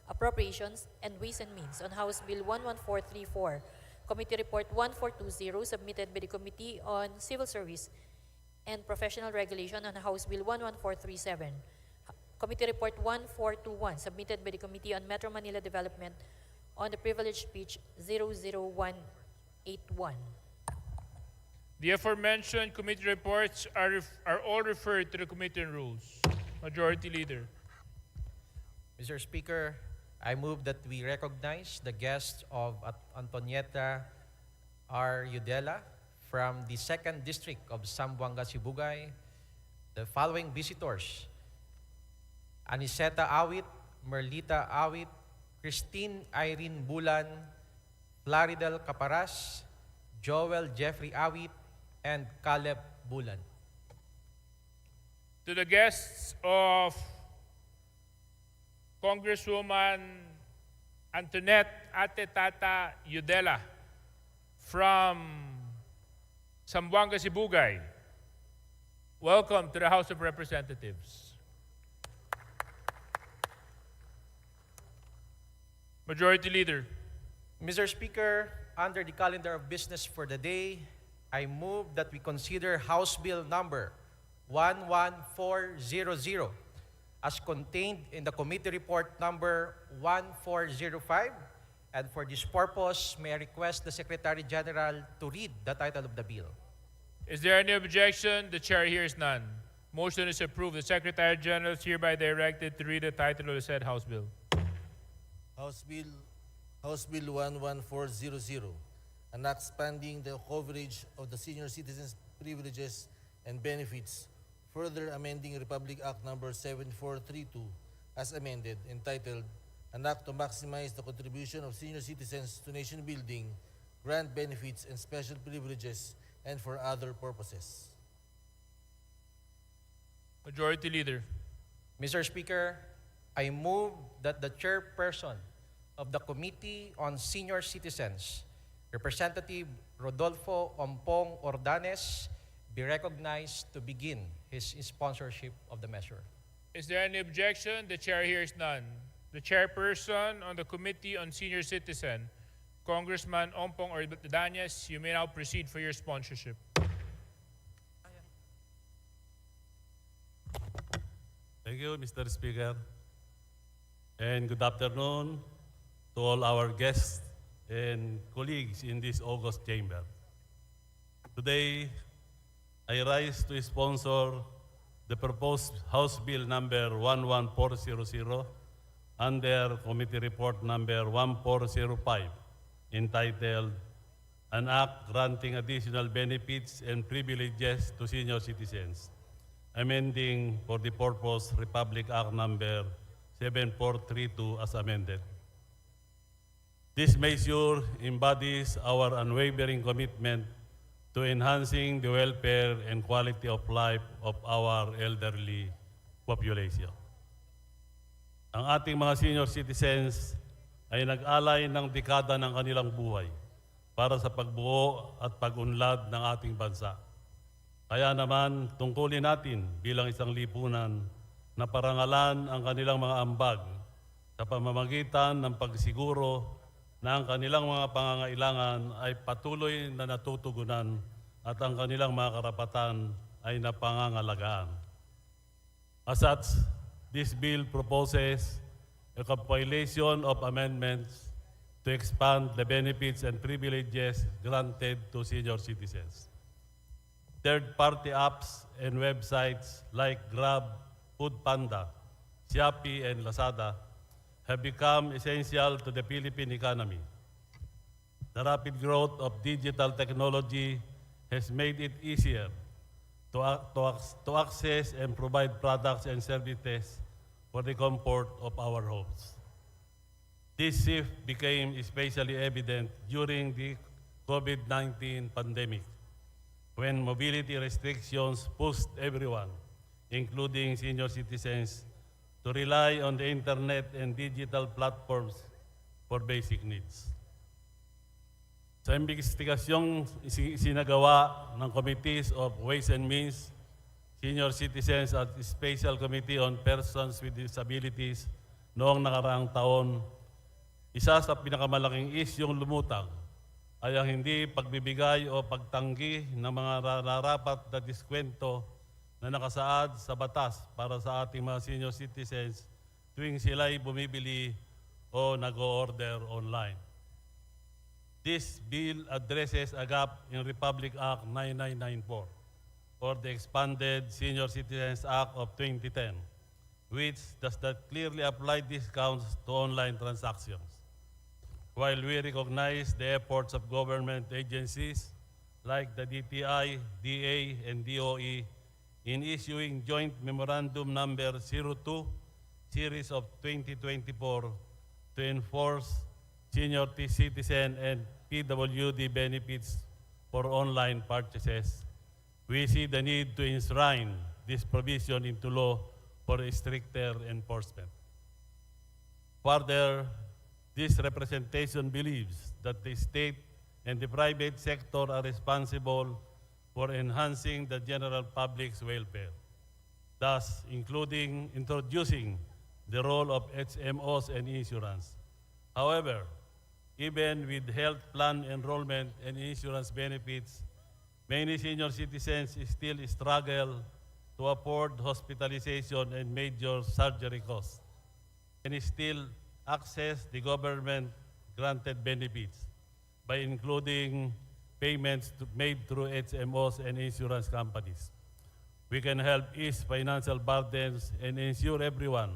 Appropriations, and Ways and Means on House Bill 11434. Committee Report 1420 submitted by the Committee on Civil Service and Professional Regulation on House Bill 11437. Committee Report 1421 submitted by the Committee on Metro Manila Development on the Privileged Speech 00181. The aforementioned committee reports are all referred to the Committee on Rules. Majority Leader. Mr. Speaker, I move that we recognize the guests of Antonieta R. Udela from the 2nd District of Zamboanga, Sibugay. The following visitors: Aniseta Awit, Merlita Awit, Christine Irene Bulan, Plaridel Caparas, Joel Jeffrey Awit, and Caleb Bulan. To the guests of Congresswoman Antoinette Ate Tata Udela from Zamboanga, Sibugay, welcome to the House of Representatives. Majority Leader. Mr. Speaker, under the calendar of business for the day, I move that we consider House Bill number 11400 as contained in the Committee Report number 1405, and for this purpose, may I request the Secretary General to read the title of the bill. Is there any objection? The chair hears none. Motion is approved. The Secretary General is hereby directed to read the title of the said House Bill. House Bill 11400, an act expanding the coverage of the senior citizens' privileges and benefits, further amending Republic Act Number 7432 as amended, entitled, an act to maximize the contribution of senior citizens to nation building, grant benefits and special privileges, and for other purposes. Majority Leader. Mr. Speaker, I move that the chairperson of the Committee on Senior Citizens, Representative Rodolfo Ompong Ordanes, be recognized to begin his sponsorship of the measure. Is there any objection? The chair hears none. The chairperson on the Committee on Senior Citizen, Congressman Ompong Ordanes, you may now proceed for your sponsorship. Thank you, Mr. Speaker. And good afternoon to all our guests and colleagues in this august chamber. Today, I rise to sponsor the proposed House Bill number 11400 under Committee Report number 1405, entitled, an act granting additional benefits and privileges to senior citizens, amending for the purpose Republic Act number 7432 as amended. This measure embodies our unwavering commitment to enhancing the welfare and quality of life of our elderly population. Ang ating mga senior citizens ay nag-alay ng dekada ng kanilang buhay para sa pagbuo at pag-unlad ng ating bansa. Kaya naman, tungkulin natin bilang isang lipunan na parangalan ang kanilang mga ambag sa pamamagitan ng pagsiguro na ang kanilang mga pangangailangan ay patuloy na natutugunan at ang kanilang mga karapatan ay napangangalagaan. As such, this bill proposes a compilation of amendments to expand the benefits and privileges granted to senior citizens. Third-party apps and websites like Grab, Foodpanda, Shopee, and Lazada have become essential to the Philippine economy. The rapid growth of digital technology has made it easier to access and provide products and services for the comfort of our homes. This shift became especially evident during the COVID-19 pandemic, when mobility restrictions pushed everyone, including senior citizens, to rely on the internet and digital platforms for basic needs. Sa investigasyong sinagawa ng Committees of Ways and Means, Senior Citizens at Special Committee on Persons with Disabilities noong nakaraang taon, isa sa pinakamalaking isyong lumutang ay ang hindi pagbibigay o pagtanggi ng mga nararapat na diskwento na nakasaad sa batas para sa ating mga senior citizens tuwing sila'y bumibili o nag-o-order online. This bill addresses a gap in Republic Act 9994 or the expanded Senior Citizens Act of 2010, which does not clearly apply discounts to online transactions. While we recognize the efforts of government agencies like the DTI, DA, and DOE in issuing Joint Memorandum Number 02, Series of 2024 to enforce senior citizen and PWD benefits for online purchases, we see the need to enshrine this provision into law for stricter enforcement. Further, this representation believes that the state and the private sector are responsible for enhancing the general public's welfare, thus including introducing the role of HMOs and insurance. However, even with health plan enrollment and insurance benefits, many senior citizens still struggle to afford hospitalization and major surgery costs, and still access the government-granted benefits by including payments made through HMOs and insurance companies. We can help ease financial burdens and ensure everyone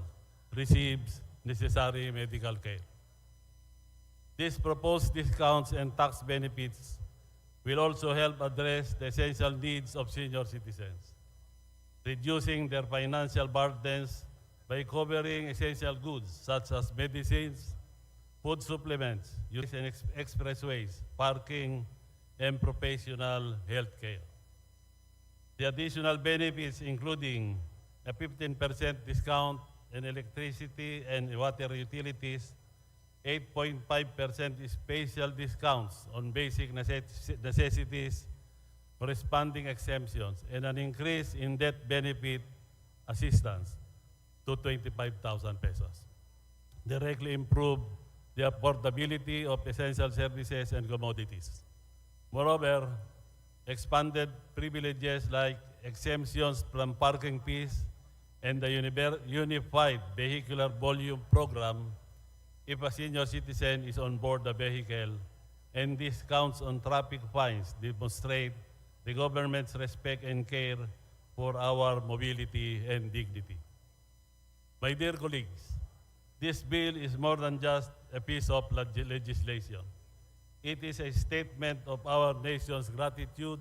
receives necessary medical care. These proposed discounts and tax benefits will also help address the essential needs of senior citizens, reducing their financial burdens by covering essential goods such as medicines, food supplements, use and expressways, parking, and professional health care. The additional benefits including a 15% discount in electricity and water utilities, 8.5% special discounts on basic necessities, corresponding exemptions, and an increase in debt benefit assistance to 25,000 pesos. Directly improve the affordability of essential services and commodities. Moreover, expanded privileges like exemptions from parking fees and the Unified Vehicular Volume Program if a senior citizen is on board the vehicle, and discounts on traffic fines demonstrate the government's respect and care for our mobility and dignity. My dear colleagues, this bill is more than just a piece of legislation. It is a statement of our nation's gratitude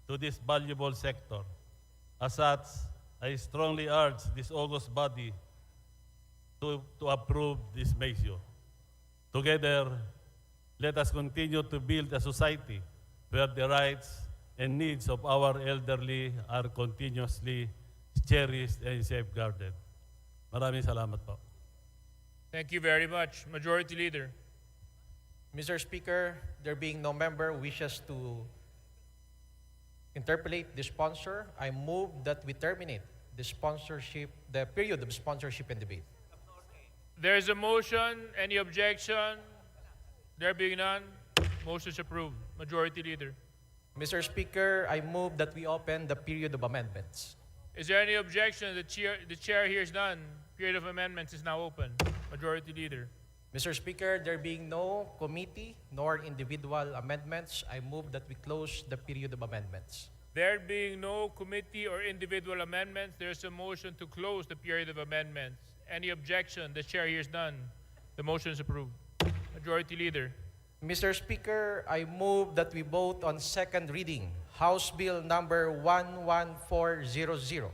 to this valuable sector. As such, I strongly urge this august body to approve this measure. Together, let us continue to build a society where the rights and needs of our elderly are continuously cherished and safeguarded. Maraming salamat po. Thank you very much. Majority Leader. Mr. Speaker, there being no member who wishes to interpolate the sponsor, I move that we terminate the period of sponsorship and debate. There is a motion. Any objection? There being none, motion is approved. Majority Leader. Mr. Speaker, I move that we open the period of amendments. Is there any objection? The chair hears none. Period of amendments is now open. Majority Leader. Mr. Speaker, there being no committee nor individual amendments, I move that we close the period of amendments. There being no committee or individual amendments, there is a motion to close the period of amendments. Any objection? The chair hears none. The motion is approved. Majority Leader. Mr. Speaker, I move that we vote on second reading, House Bill number 11400.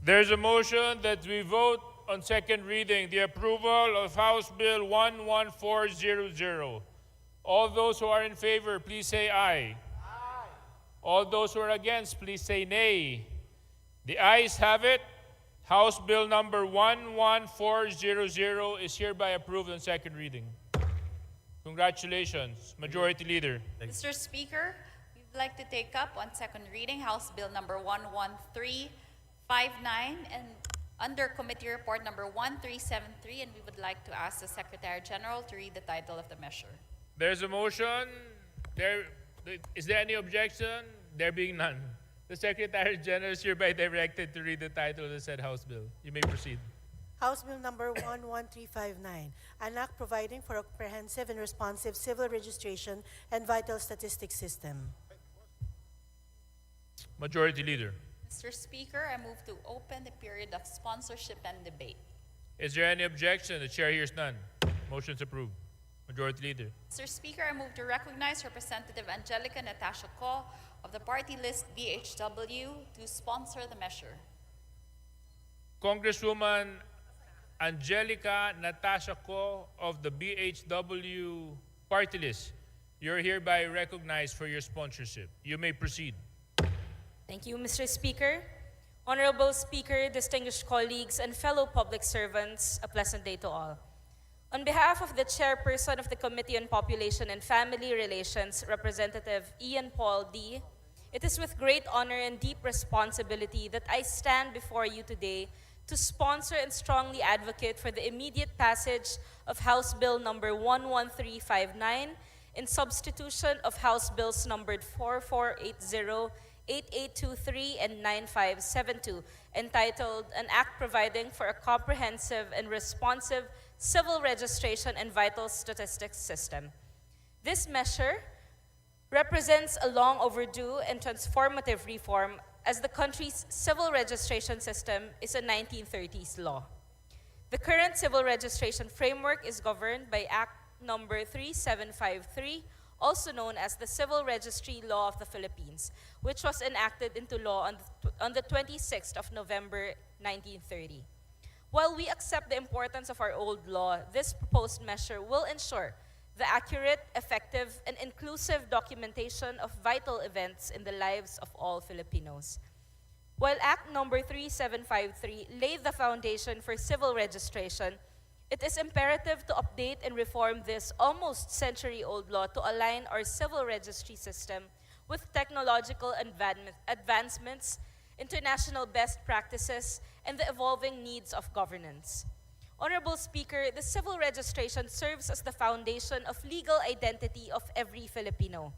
There's a motion that we vote on second reading the approval of House Bill 11400. All those who are in favor, please say aye. Aye. All those who are against, please say nay. The ayes have it. House Bill number 11400 is hereby approved on second reading. Congratulations, Majority Leader. Mr. Speaker, we'd like to take up on second reading House Bill number 11359 and under Committee Report number 1373, and we would like to ask the Secretary General to read the title of the measure. There's a motion. Is there any objection? There being none. The Secretary General is hereby directed to read the title of the said House Bill. You may proceed. House Bill number 11359, an act providing for a comprehensive and responsive civil registration and vital statistics system. Majority Leader. Mr. Speaker, I move to open the period of sponsorship and debate. Is there any objection? The chair hears none. Motion's approved. Majority Leader. Mr. Speaker, I move to recognize Representative Angelica Natasha Ko of the party list BHW to sponsor the measure. Congresswoman Angelica Natasha Ko of the BHW party list, you're hereby recognized for your sponsorship. You may proceed. Thank you, Mr. Speaker. Honorable Speaker, distinguished colleagues, and fellow public servants, a pleasant day to all. On behalf of the Chairperson of the Committee on Population and Family Relations, Representative Ian Paul D., it is with great honor and deep responsibility that I stand before you today to sponsor and strongly advocate for the immediate passage of House Bill number 11359 in substitution of House Bills numbered 4480, 8823, and 9572, entitled An Act Providing for a Comprehensive and Responsive Civil Registration and Vital Statistics System. This measure represents a long overdue and transformative reform as the country's civil registration system is a 1930s law. The current civil registration framework is governed by Act number 3753, also known as the Civil Registry Law of the Philippines, which was enacted into law on the 26th of November 1930. While we accept the importance of our old law, this proposed measure will ensure the accurate, effective, and inclusive documentation of vital events in the lives of all Filipinos. While Act number 3753 laid the foundation for civil registration, it is imperative to update and reform this almost century-old law to align our civil registry system with technological advancements, international best practices, and the evolving needs of governance. Honorable Speaker, the civil registration serves as the foundation of legal identity of every Filipino.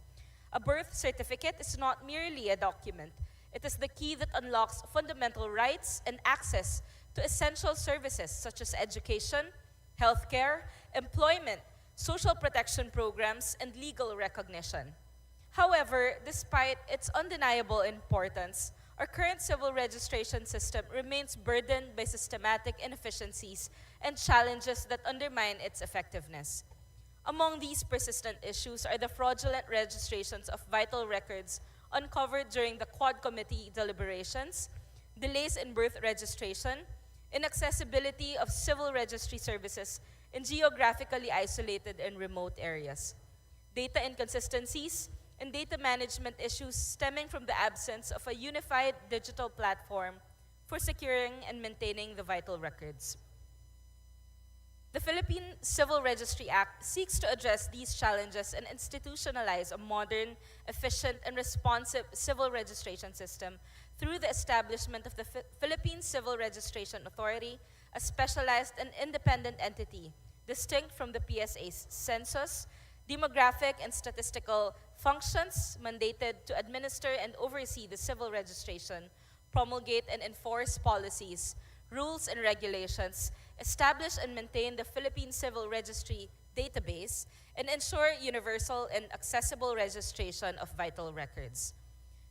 A birth certificate is not merely a document. It is the key that unlocks fundamental rights and access to essential services such as education, healthcare, employment, social protection programs, and legal recognition. However, despite its undeniable importance, our current civil registration system remains burdened by systematic inefficiencies and challenges that undermine its effectiveness. Among these persistent issues are the fraudulent registrations of vital records uncovered during the Quad Committee deliberations, delays in birth registration, inaccessibility of civil registry services in geographically isolated and remote areas, data inconsistencies, and data management issues stemming from the absence of a unified digital platform for securing and maintaining the vital records. The Philippine Civil Registry Act seeks to address these challenges and institutionalize a modern, efficient, and responsive civil registration system through the establishment of the Philippine Civil Registration Authority, a specialized and independent entity distinct from the PSA's census, demographic and statistical functions mandated to administer and oversee the civil registration, promulgate and enforce policies, rules and regulations, establish and maintain the Philippine Civil Registry database, and ensure universal and accessible registration of vital records.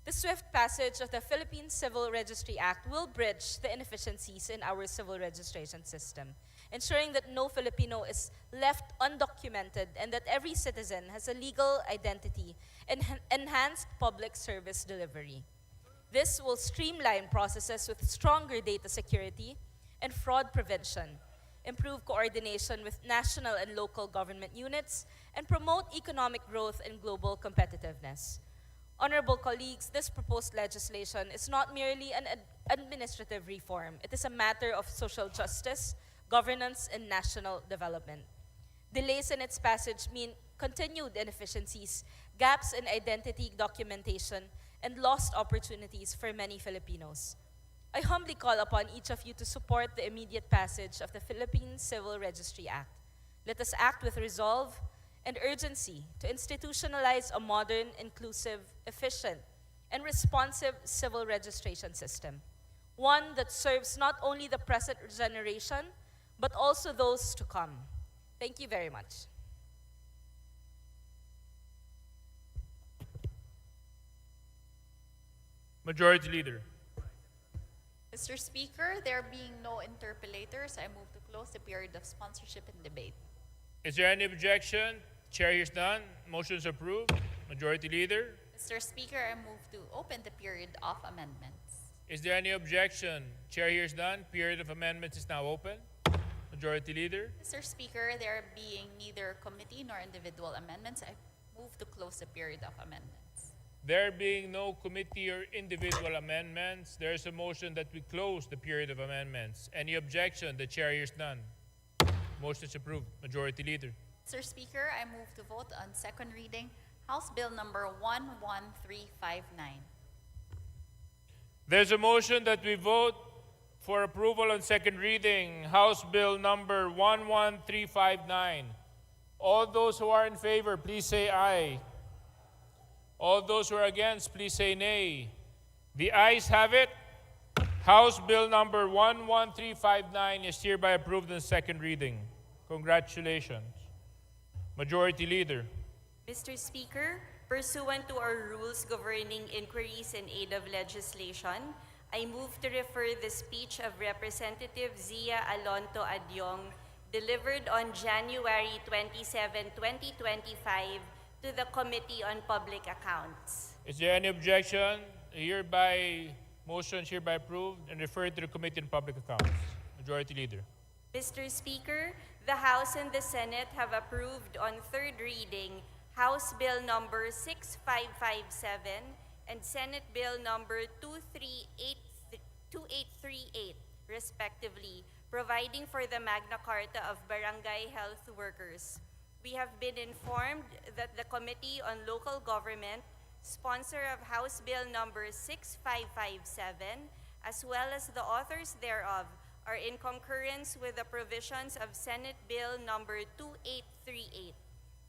The swift passage of the Philippine Civil Registry Act will bridge the inefficiencies in our civil registration system, ensuring that no Filipino is left undocumented and that every citizen has a legal identity and enhanced public service delivery. This will streamline processes with stronger data security and fraud prevention, improve coordination with national and local government units, and promote economic growth and global competitiveness. Honorable colleagues, this proposed legislation is not merely an administrative reform. It is a matter of social justice, governance, and national development. Delays in its passage mean continued inefficiencies, gaps in identity documentation, and lost opportunities for many Filipinos. I humbly call upon each of you to support the immediate passage of the Philippine Civil Registry Act. Let us act with resolve and urgency to institutionalize a modern, inclusive, efficient, and responsive civil registration system. One that serves not only the present generation, but also those to come. Thank you very much. Majority Leader. Mr. Speaker, there being no interpellators, I move to close the period of sponsorship and debate. Is there any objection? Chair hears none. Motion is approved. Majority Leader. Mr. Speaker, I move to open the period of amendments. Is there any objection? Chair hears none. Period of amendments is now open. Majority Leader. Mr. Speaker, there being neither committee nor individual amendments, I move to close the period of amendments. There being no committee or individual amendments, there is a motion that we close the period of amendments. Any objection? The chair hears none. Motion is approved. Majority Leader. Mr. Speaker, I move to vote on second reading House Bill number 11359. There's a motion that we vote for approval on second reading House Bill number 11359. All those who are in favor, please say aye. All those who are against, please say nay. The ayes have it. House Bill number 11359 is hereby approved in second reading. Congratulations. Majority Leader. Mr. Speaker, pursuant to our rules governing inquiries in aid of legislation, I move to refer the speech of Representative Zia Alonto Adyong, delivered on January 27, 2025, to the Committee on Public Accounts. Is there any objection? Motion is hereby approved and referred to the Committee on Public Accounts. Majority Leader. Mr. Speaker, the House and the Senate have approved on third reading House Bill number 6557 and Senate Bill number 2838, respectively, providing for the Magna Carta of Barangay Health Workers. We have been informed that the Committee on Local Government, sponsor of House Bill number 6557, as well as the authors thereof, are in concurrence with the provisions of Senate Bill number 2838.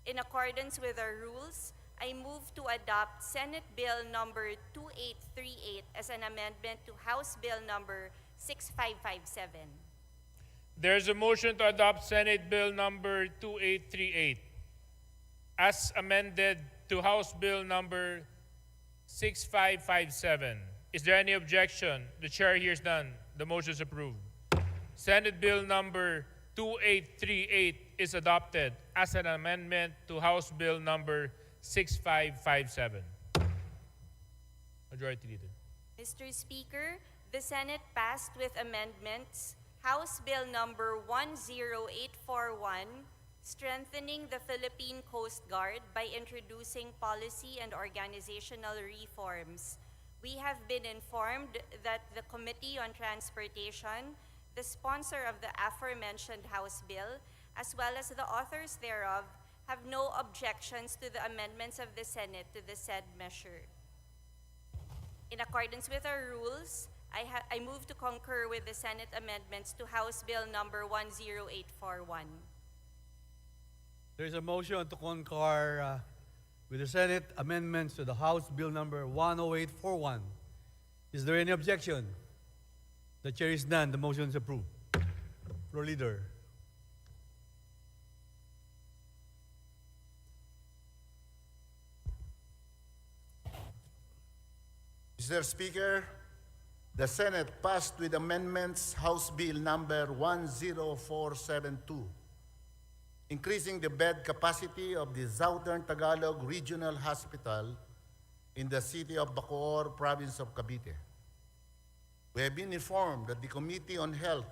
In accordance with our rules, I move to adopt Senate Bill number 2838 as an amendment to House Bill number 6557. There's a motion to adopt Senate Bill number 2838 as amended to House Bill number 6557. Is there any objection? The chair hears none. The motion is approved. Senate Bill number 2838 is adopted as an amendment to House Bill number 6557. Majority Leader. Mr. Speaker, the Senate passed with amendments House Bill number 10841, strengthening the Philippine Coast Guard by introducing policy and organizational reforms. We have been informed that the Committee on Transportation, the sponsor of the aforementioned House Bill, as well as the authors thereof, have no objections to the amendments of the Senate to the said measure. In accordance with our rules, I move to concur with the Senate amendments to House Bill number 10841. There is a motion to concur with the Senate amendments to the House Bill number 10841. Is there any objection? The chair is none. The motion is approved. Floor leader. Mr. Speaker, the Senate passed with amendments House Bill number 10472, increasing the bed capacity of the Southern Tagalog Regional Hospital in the city of Bacoor, province of Cavite. We have been informed that the Committee on Health,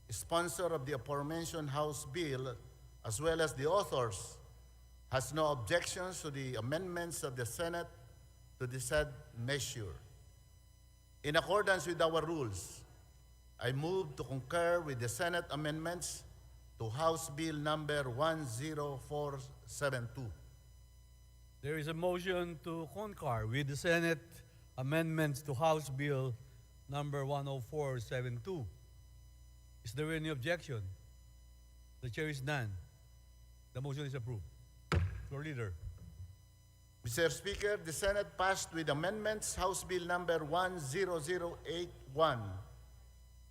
sponsor of the aforementioned House Bill, as well as the authors, has no objections to the amendments of the Senate to the said measure. In accordance with our rules, I move to concur with the Senate amendments to House Bill number 10472. There is a motion to concur with the Senate amendments to House Bill number 10472. Is there any objection? The chair is none. The motion is approved. Floor leader. Mr. Speaker, the Senate passed with amendments House Bill number 10081,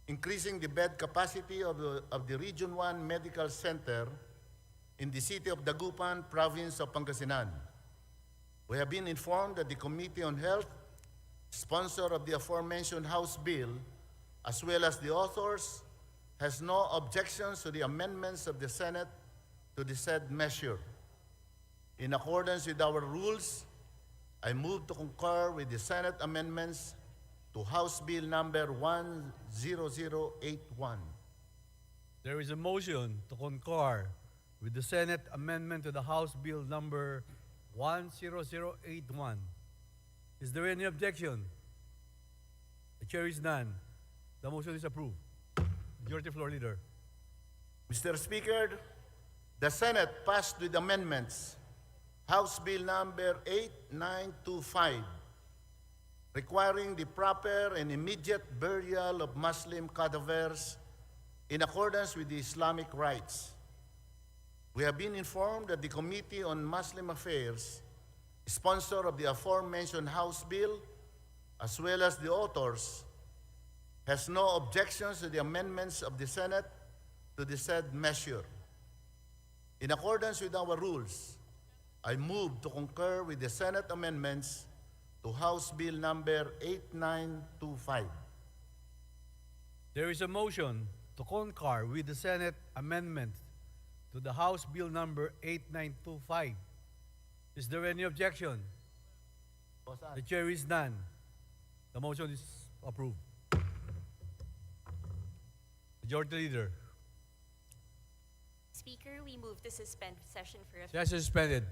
increasing the bed capacity of the Region 1 Medical Center in the city of Dagupan, province of Pangasinan. We have been informed that the Committee on Health, sponsor of the aforementioned House Bill, as well as the authors, has no objections to the amendments of the Senate to the said measure. In accordance with our rules, I move to concur with the Senate amendments to House Bill number 10081. There is a motion to concur with the Senate amendment to the House Bill number 10081. Is there any objection? The chair is none. The motion is approved. Majority Floor Leader. Mr. Speaker, the Senate passed with amendments House Bill number 8925, requiring the proper and immediate burial of Muslim cadavers in accordance with the Islamic rites. We have been informed that the Committee on Muslim Affairs, sponsor of the aforementioned House Bill, as well as the authors, has no objections to the amendments of the Senate to the said measure. In accordance with our rules, I move to concur with the Senate amendments to House Bill number 8925. There is a motion to concur with the Senate amendment to the House Bill number 8925. Is there any objection? The chair is none. The motion is approved. Majority Leader. Speaker, we move to suspend session for a Session suspended.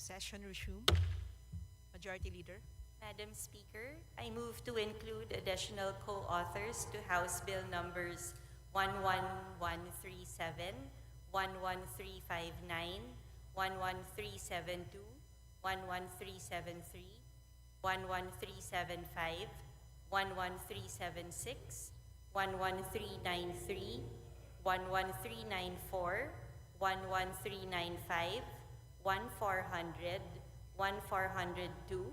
Session resume. Majority Leader. Madam Speaker, I move to include additional co-authors to House Bill numbers 11137, 11359, 11372, 11373, 11375, 11376, 11393, 11394, 11395, 1400, 1402,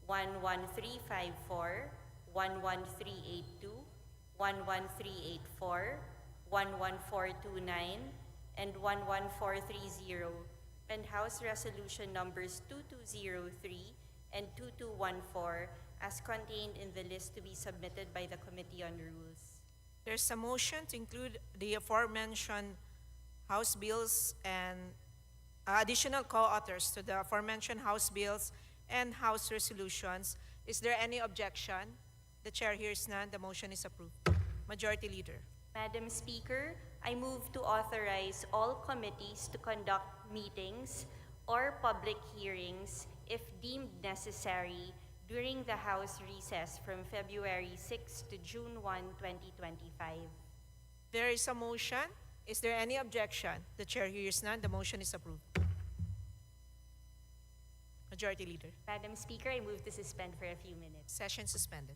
11354, 11382, 11384, 11429, and 11430, and House Resolution numbers 2203 and 2214 as contained in the list to be submitted by the Committee on Rules. There's a motion to include the aforementioned House bills and additional co-authors to the aforementioned House bills and House resolutions. Is there any objection? The Chair hears none. The motion is approved. Majority Leader. Madam Speaker, I move to authorize all committees to conduct meetings or public hearings if deemed necessary during the House recess from February 6 to June 1, 2025. There is a motion. Is there any objection? The Chair hears none. The motion is approved. Majority Leader. Madam Speaker, I move to suspend for a few minutes. Session suspended.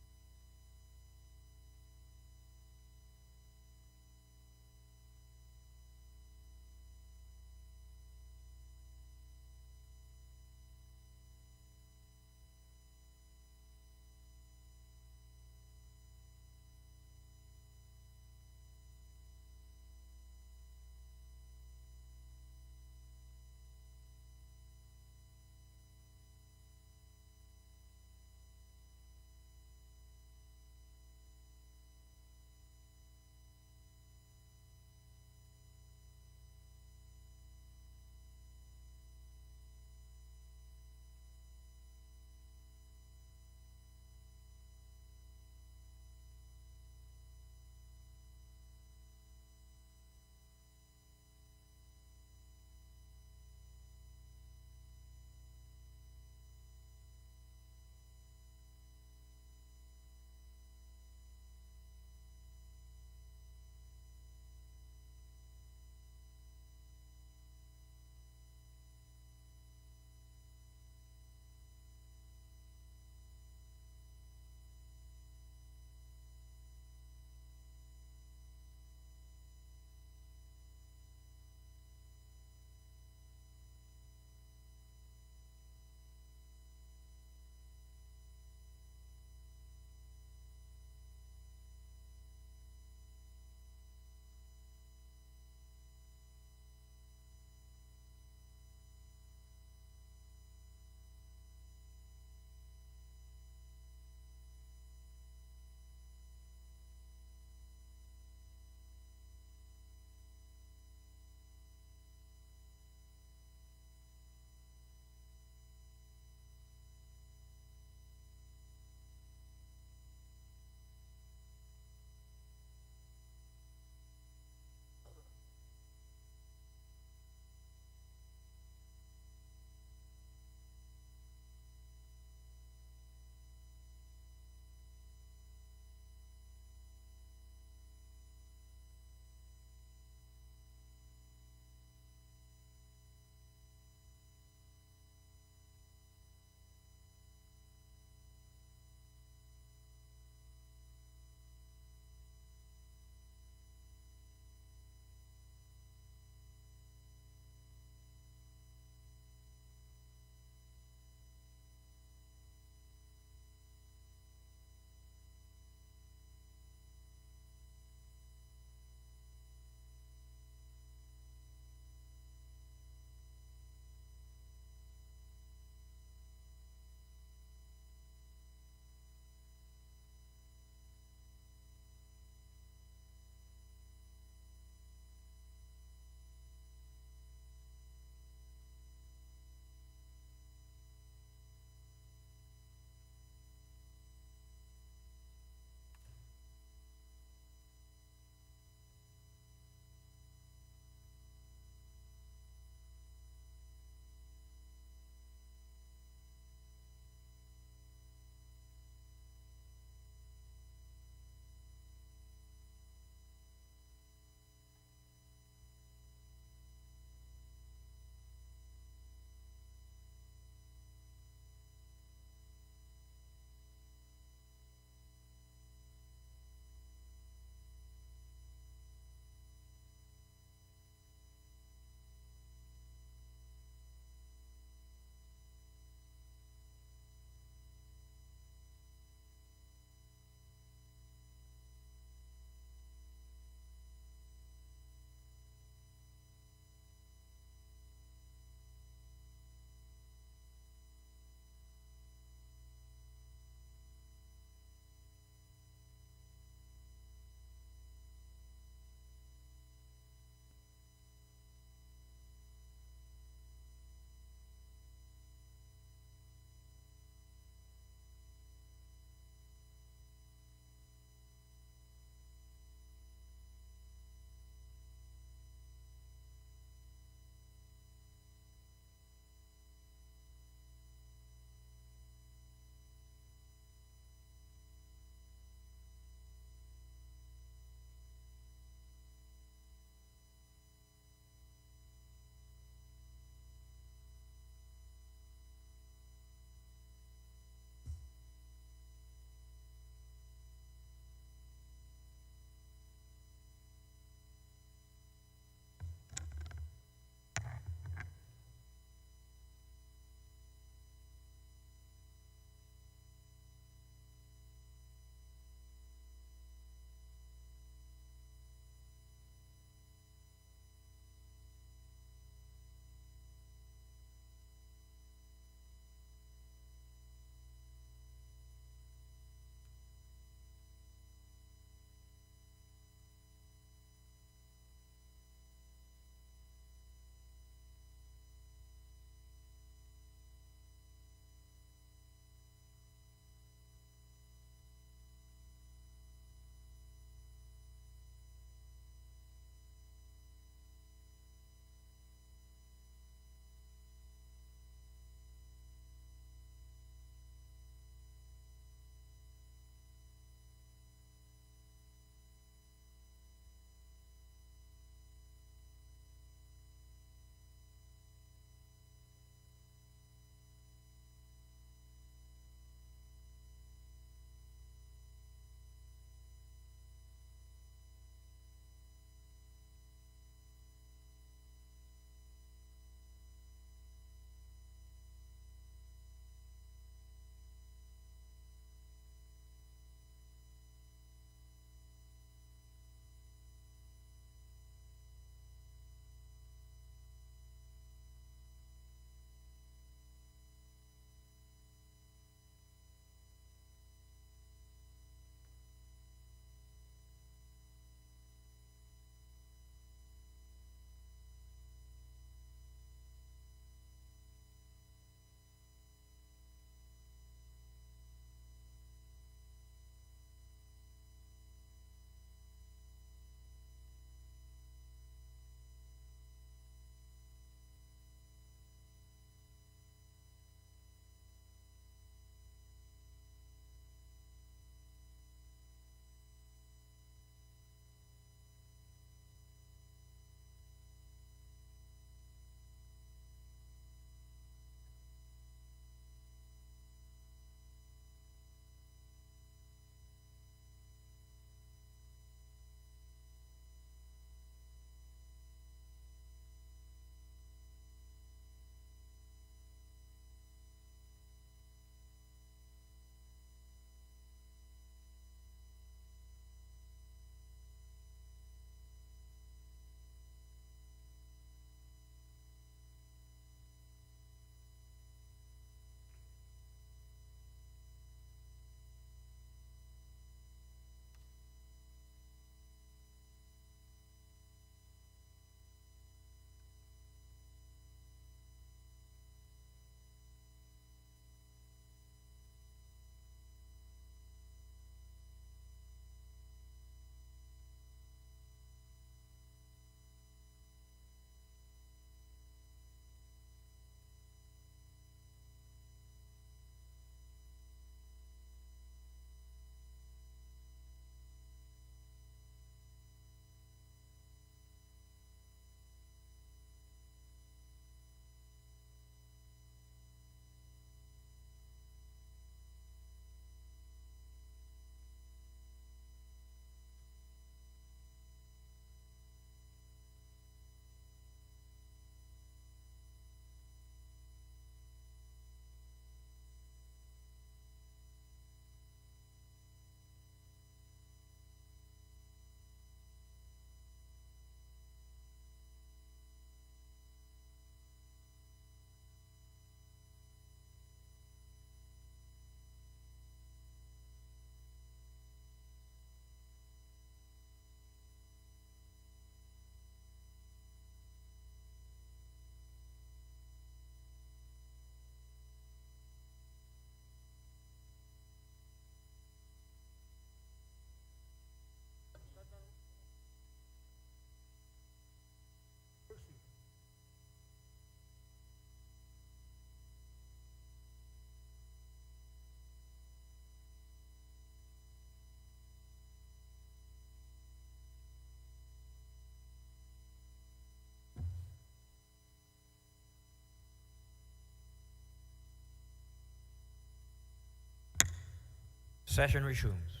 Session resumes.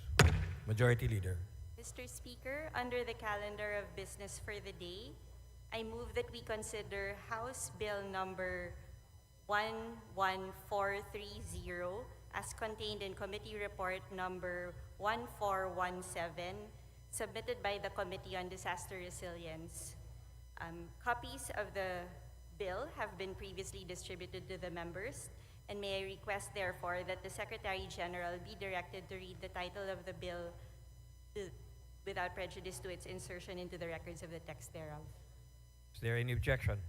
Majority Leader. Mr. Speaker, under the calendar of business for the day, I move that we consider House Bill number 11430 as contained in Committee Report number 1417, submitted by the Committee on Disaster Resilience. Copies of the bill have been previously distributed to the members, and may I request, therefore, that the Secretary General be directed to read the title of the bill without prejudice to its insertion into the records of the text thereof. Is there any objection?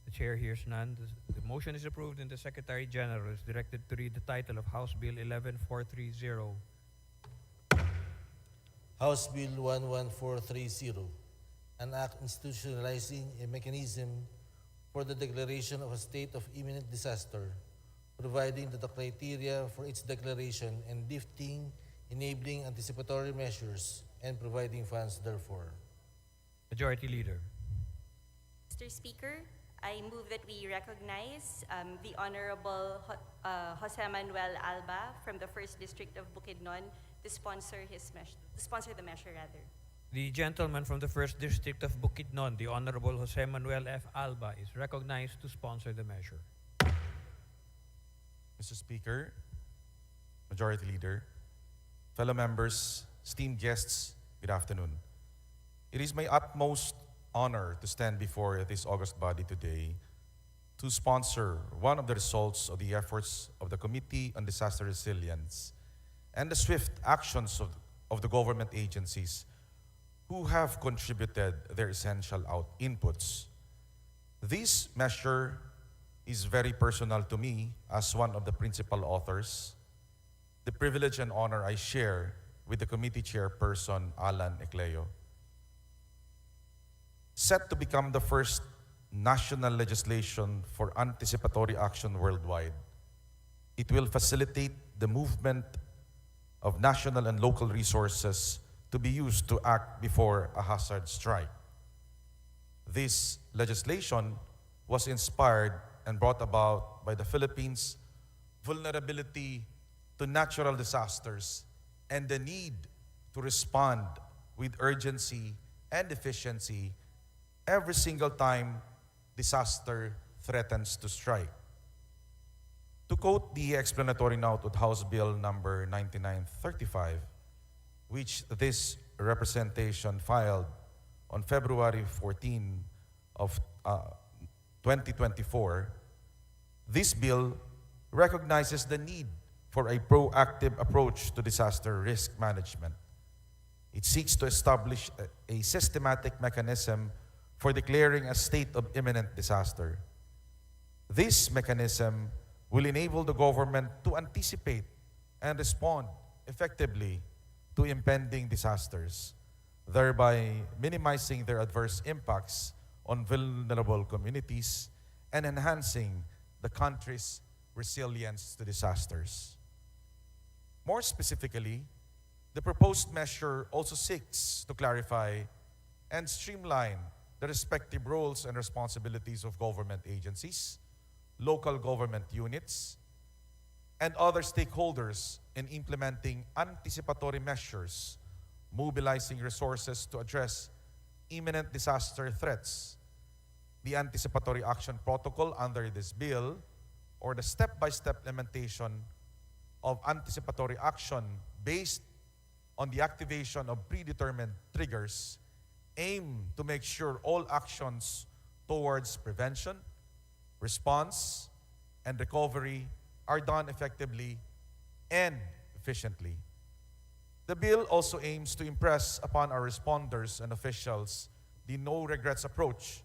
The Chair hears none. The motion is approved and the Secretary General is directed to read the title of House Bill 11430. House Bill 11430, an act institutionalizing a mechanism for the declaration of a state of imminent disaster, providing the criteria for its declaration and lifting, enabling anticipatory measures, and providing funds therefor. Majority Leader. Mr. Speaker, I move that we recognize the Honorable Jose Manuel Alba from the 1st District of Bukidnon to sponsor the measure. The gentleman from the 1st District of Bukidnon, the Honorable Jose Manuel F. Alba, is recognized to sponsor the measure. Mr. Speaker, Majority Leader, fellow members, esteemed guests, good afternoon. It is my utmost honor to stand before this august body today to sponsor one of the results of the efforts of the Committee on Disaster Resilience and the swift actions of the government agencies who have contributed their essential inputs. This measure is very personal to me as one of the principal authors. The privilege and honor I share with the committee chairperson, Alan Ecleo. Set to become the first national legislation for anticipatory action worldwide, it will facilitate the movement of national and local resources to be used to act before a hazard strike. This legislation was inspired and brought about by the Philippines' vulnerability to natural disasters and the need to respond with urgency and efficiency every single time disaster threatens to strike. To quote the explanatory note of House Bill number 9935, which this representation filed on February 14 of 2024, this bill recognizes the need for a proactive approach to disaster risk management. It seeks to establish a systematic mechanism for declaring a state of imminent disaster. This mechanism will enable the government to anticipate and respond effectively to impending disasters, thereby minimizing their adverse impacts on vulnerable communities and enhancing the country's resilience to disasters. More specifically, the proposed measure also seeks to clarify and streamline the respective roles and responsibilities of government agencies, local government units, and other stakeholders in implementing anticipatory measures, mobilizing resources to address imminent disaster threats. The anticipatory action protocol under this bill, or the step-by-step implementation of anticipatory action based on the activation of predetermined triggers, aim to make sure all actions towards prevention, response, and recovery are done effectively and efficiently. The bill also aims to impress upon our responders and officials the no-regrets approach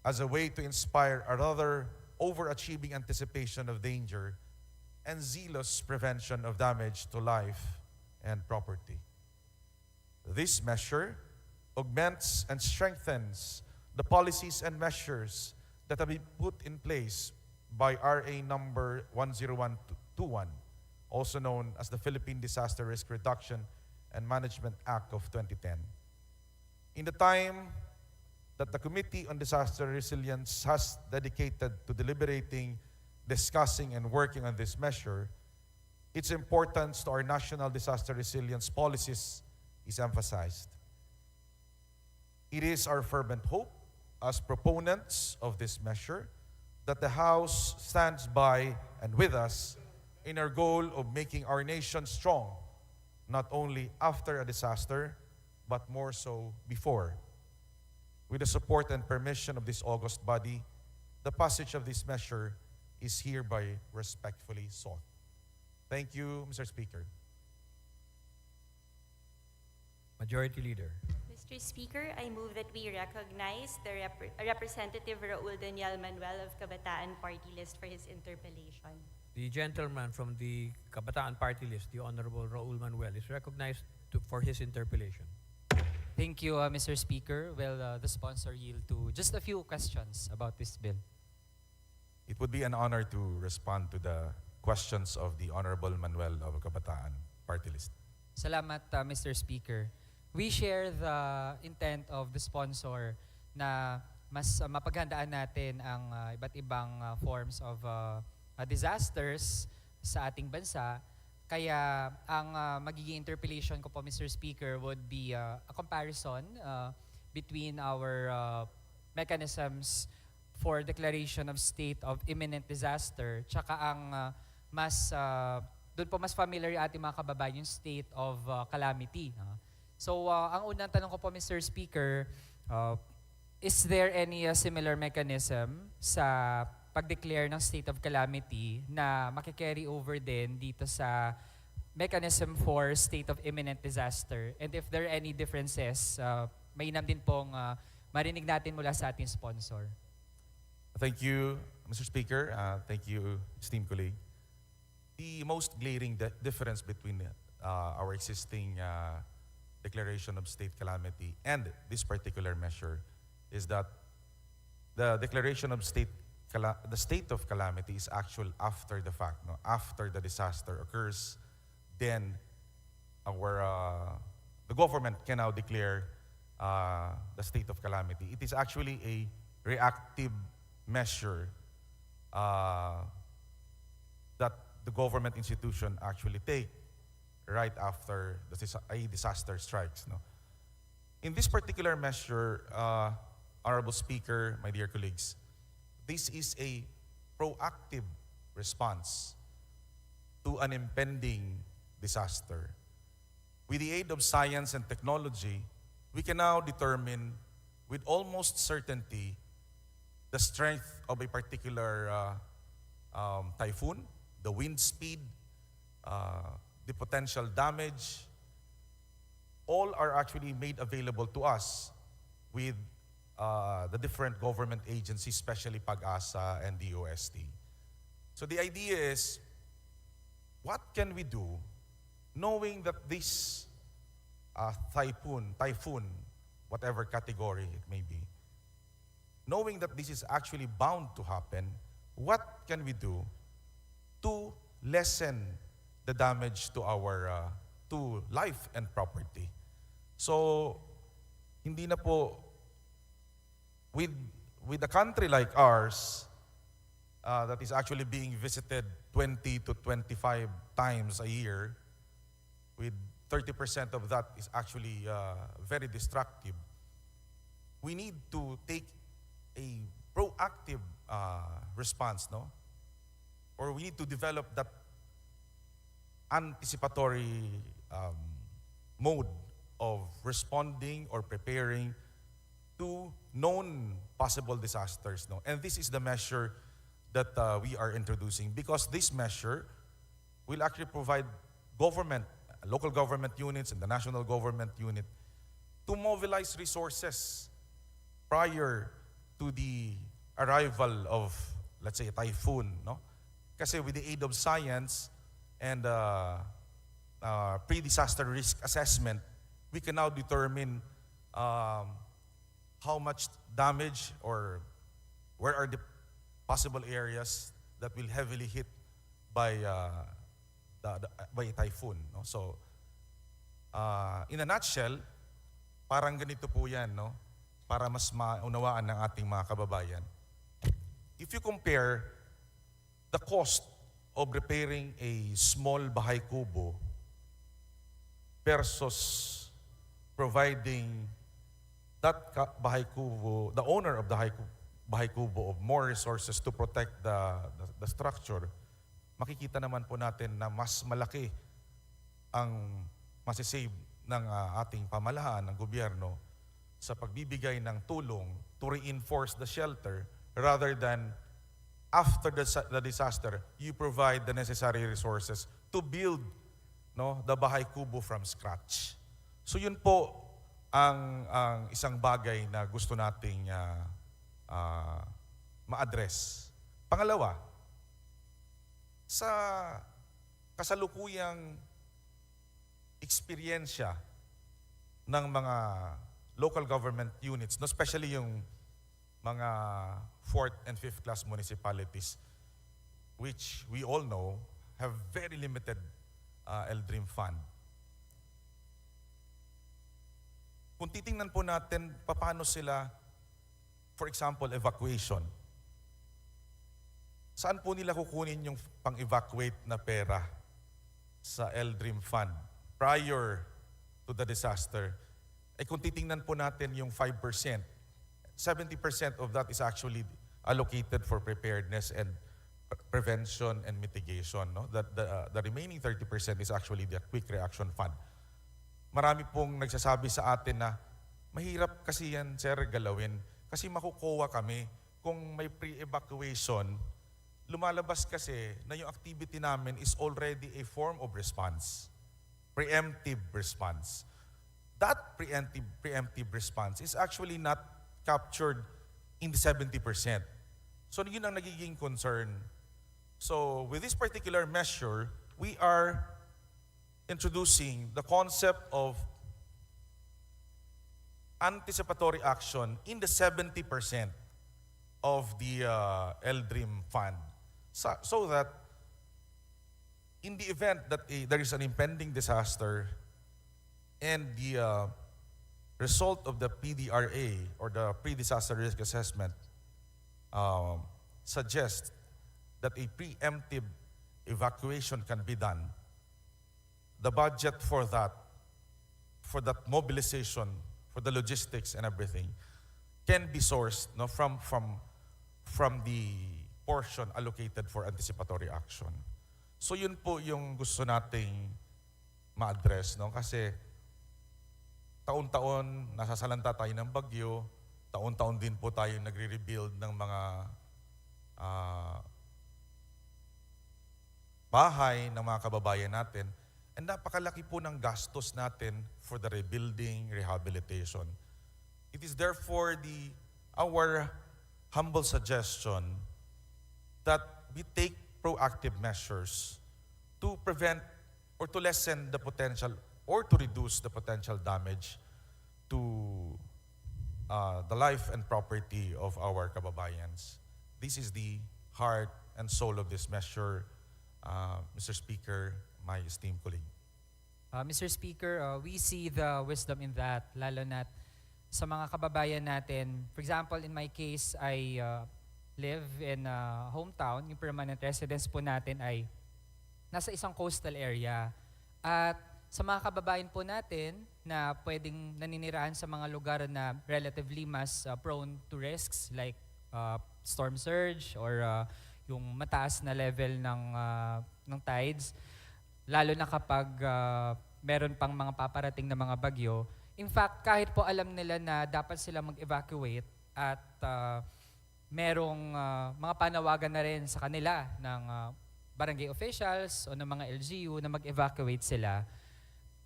as a way to inspire a rather overachieving anticipation of danger and zealous prevention of damage to life and property. This measure augments and strengthens the policies and measures that have been put in place by RA number 10121, also known as the Philippine Disaster Risk Reduction and Management Act of 2010. In the time that the Committee on Disaster Resilience has dedicated to deliberating, discussing, and working on this measure, its importance to our national disaster resilience policies is emphasized. It is our fervent hope as proponents of this measure that the House stands by and with us in our goal of making our nation strong, not only after a disaster, but more so before. With the support and permission of this august body, the passage of this measure is hereby respectfully sought. Thank you, Mr. Speaker. Majority Leader. Mr. Speaker, I move that we recognize the Representative Raul Daniel Manuel of Kabataan Party List for his interpellation. The gentleman from the Kabataan Party List, the Honorable Raul Manuel, is recognized for his interpellation. Thank you, Mr. Speaker. Well, the sponsor yield to just a few questions about this bill. It would be an honor to respond to the questions of the Honorable Manuel of Kabataan Party List. Salamat, Mr. Speaker. We share the intent of the sponsor na mas mapaghandaan natin ang iba't ibang forms of disasters sa ating bansa. Kaya ang magiging interpellation ko po, Mr. Speaker, would be a comparison between our mechanisms for declaration of state of imminent disaster tsaka ang doon po mas familiar yung ating mga kababayan yung state of calamity. So ang unang tanong ko po, Mr. Speaker, is there any similar mechanism sa pag-declare ng state of calamity na makikarry over din dito sa mechanism for state of imminent disaster? And if there are any differences, mainam din pong marinig natin mula sa ating sponsor. Thank you, Mr. Speaker. Thank you, esteemed colleague. The most glaring difference between our existing declaration of state calamity and this particular measure is that the declaration of the state of calamity is actual after the fact, no? After the disaster occurs, then the government can now declare the state of calamity. It is actually a reactive measure that the government institution actually take right after a disaster strikes. No? In this particular measure, Honorable Speaker, my dear colleagues, this is a proactive response to an impending disaster. With the aid of science and technology, we can now determine with almost certainty the strength of a particular typhoon, the wind speed, the potential damage. All are actually made available to us with the different government agencies, especially PAG-ASA and the DOST. So the idea is, what can we do knowing that this typhoon, whatever category it may be, knowing that this is actually bound to happen, what can we do to lessen the damage to our to life and property? So, hindi na po, with a country like ours, that is actually being visited 20 to 25 times a year, with 30% of that is actually very destructive, we need to take a proactive response, no? Or we need to develop that anticipatory mode of responding or preparing to known possible disasters. No? And this is the measure that we are introducing, because this measure will actually provide government, local government units and the national government unit to mobilize resources prior to the arrival of, let's say, a typhoon. No? Kasi with the aid of science and pre-disaster risk assessment, we can now determine how much damage or where are the possible areas that will heavily hit by a typhoon. No? So, in a nutshell, parang ganito po yan, no? Para mas maunawaan ng ating mga kababayan. If you compare the cost of repairing a small bahay kubo versus providing that bahay kubo, the owner of the bahay kubo, of more resources to protect the structure, makikita naman po natin na mas malaki ang masisave ng ating pamahalaan, ng gobyerno, sa pagbibigay ng tulong to reinforce the shelter rather than after the disaster, you provide the necessary resources to build the bahay kubo from scratch. So yun po ang isang bagay na gusto nating ma-address. Pangalawa, sa kasalukuyang eksperyensya ng mga local government units, especially yung mga 4th and 5th class municipalities, which we all know have very limited LDRIM fund. Kung titingnan po natin paano sila, for example, evacuation, saan po nila kukunin yung pang-evacuate na pera sa LDRIM fund prior to the disaster? Eh kung titingnan po natin yung 5%, 70% of that is actually allocated for preparedness and prevention and mitigation. No? The remaining 30% is actually the quick reaction fund. Marami pong nagsasabi sa atin na mahirap kasi yan, sir, galawin. Kasi makukuha kami kung may pre-evacuation. Lumalabas kasi na yung activity namin is already a form of response. Preemptive response. That preemptive response is actually not captured in the 70%. So yun ang nagiging concern. So with this particular measure, we are introducing the concept of anticipatory action in the 70% of the LDRIM fund. So that in the event that there is an impending disaster and the result of the PDRA or the pre-disaster risk assessment suggests that a preemptive evacuation can be done, the budget for that mobilization, for the logistics and everything, can be sourced from the portion allocated for anticipatory action. So yun po yung gusto nating ma-address, no? Kasi taon-taon nasasalanta tayo ng bagyo, taon-taon din po tayo nagre-rebuild ng mga bahay ng mga kababayan natin. And napakalaki po ng gastos natin for the rebuilding, rehabilitation. It is therefore our humble suggestion that we take proactive measures to prevent or to lessen the potential or to reduce the potential damage to the life and property of our kababayans. This is the heart and soul of this measure, Mr. Speaker, my esteemed colleague. Mr. Speaker, we see the wisdom in that, lalo na sa mga kababayan natin. For example, in my case, I live in a hometown. Yung permanent residence po natin ay nasa isang coastal area. At sa mga kababayan po natin na pwedeng naninirahan sa mga lugar na relatively mas prone to risks like storm surge or yung mataas na level ng tides, lalo na kapag meron pang mga paparating na mga bagyo. In fact, kahit po alam nila na dapat sila mag-evacuate at merong mga panawagan na rin sa kanila ng barangay officials o ng mga LGU na mag-evacuate sila,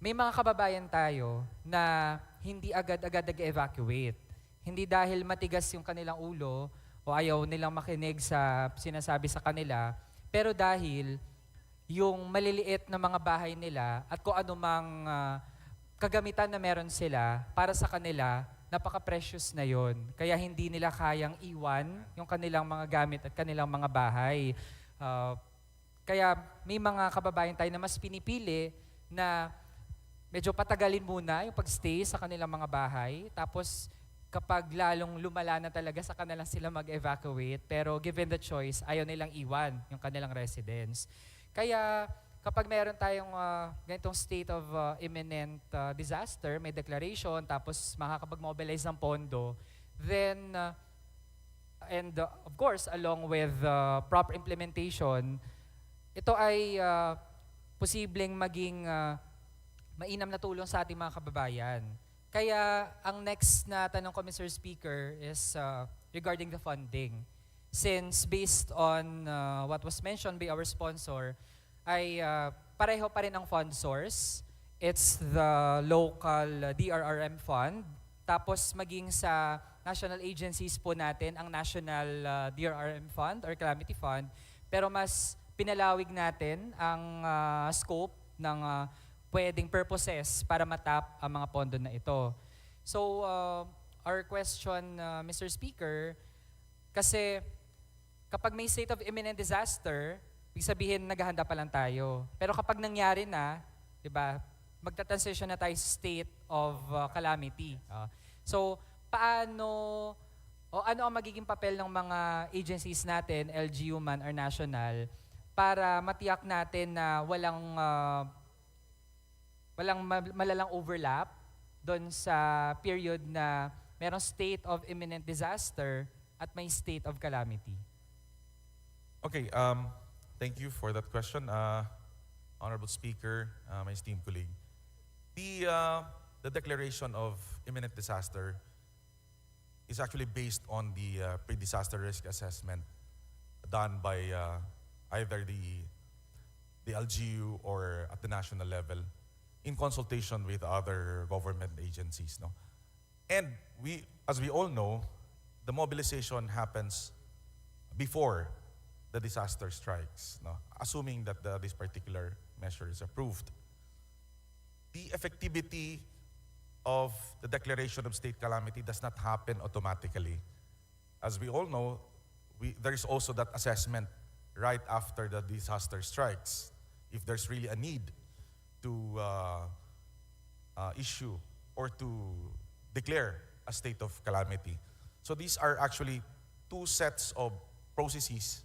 may mga kababayan tayo na hindi agad-agad nag-evacuate. Hindi dahil matigas yung kanilang ulo o ayaw nilang makinig sa sinasabi sa kanila, pero dahil yung maliliit na mga bahay nila at kung anumang kagamitan na meron sila para sa kanila, napaka-precious na yon. Kaya hindi nila kayang iwan yung kanilang mga gamit at kanilang mga bahay. Kaya may mga kababayan tayo na mas pinipili na medyo patagalin muna yung pagstay sa kanilang mga bahay. Tapos kapag lalong lumala na talaga sa kanila sila mag-evacuate. Pero given the choice, ayaw nilang iwan yung kanilang residence. Kaya kapag meron tayong ganitong state of imminent disaster, may declaration, tapos makakapag-mobilize ng pondo, then, of course, along with proper implementation, ito ay posibleng maging mainam na tulong sa ating mga kababayan. Kaya ang next na tanong ko, Mr. Speaker, is regarding the funding. Since based on what was mentioned by our sponsor, ay pareho pa rin ang fund source. It's the local DRRM fund. Tapos maging sa national agencies po natin, ang National DRRM Fund or Calamity Fund. Pero mas pinalawig natin ang scope ng pwedeng purposes para matap ang mga pondo na ito. So, our question, Mr. Speaker, kasi kapag may state of imminent disaster, ibig sabihin naghahanda pa lang tayo. Pero kapag nangyari na, di ba, magta-transition na tayo sa state of calamity. So, paano o ano ang magiging papel ng mga agencies natin, LGU man or national, para matiyak natin na walang malalang overlap doon sa period na merong state of imminent disaster at may state of calamity? Okay, thank you for that question, Honorable Speaker, my esteemed colleague. The declaration of imminent disaster is actually based on the pre-disaster risk assessment done by either the LGU or at the national level in consultation with other government agencies. No? And as we all know, the mobilization happens before the disaster strikes, no? Assuming that this particular measure is approved. The effectivity of the declaration of state calamity does not happen automatically. As we all know, there is also that assessment right after the disaster strikes, if there's really a need to issue or to declare a state of calamity. So these are actually two sets of processes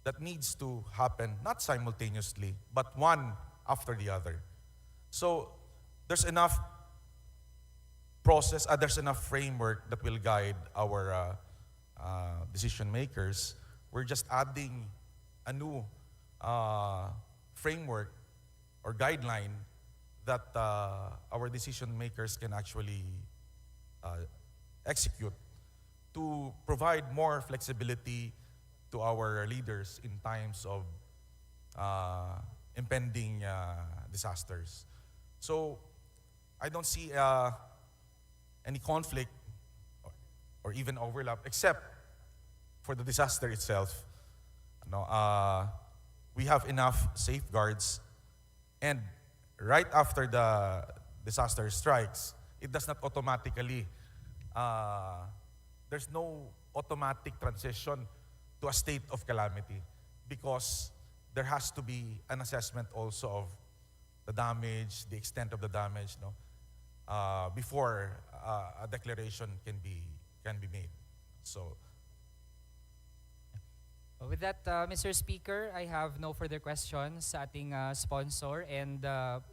that needs to happen, not simultaneously, but one after the other. So there's enough process, there's enough framework that will guide our decision makers. We're just adding a new framework or guideline that our decision makers can actually execute to provide more flexibility to our leaders in times of impending disasters. So I don't see any conflict or even overlap, except for the disaster itself. No, we have enough safeguards, and right after the disaster strikes, it does not automatically, there's no automatic transition to a state of calamity, because there has to be an assessment also of the damage, the extent of the damage, no, before a declaration can be made. So, with that, Mr. Speaker, I have no further questions sa ating sponsor, and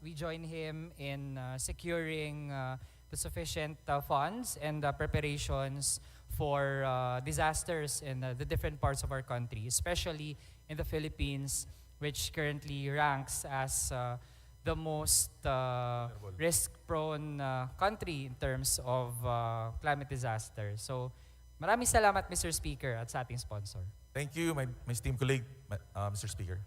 we join him in securing the sufficient funds and preparations for disasters in the different parts of our country, especially in the Philippines, which currently ranks as the most risk-prone country in terms of climate disaster. So, maraming salamat, Mr. Speaker, at sa ating sponsor. thank you, my esteemed colleague, Mr. Speaker.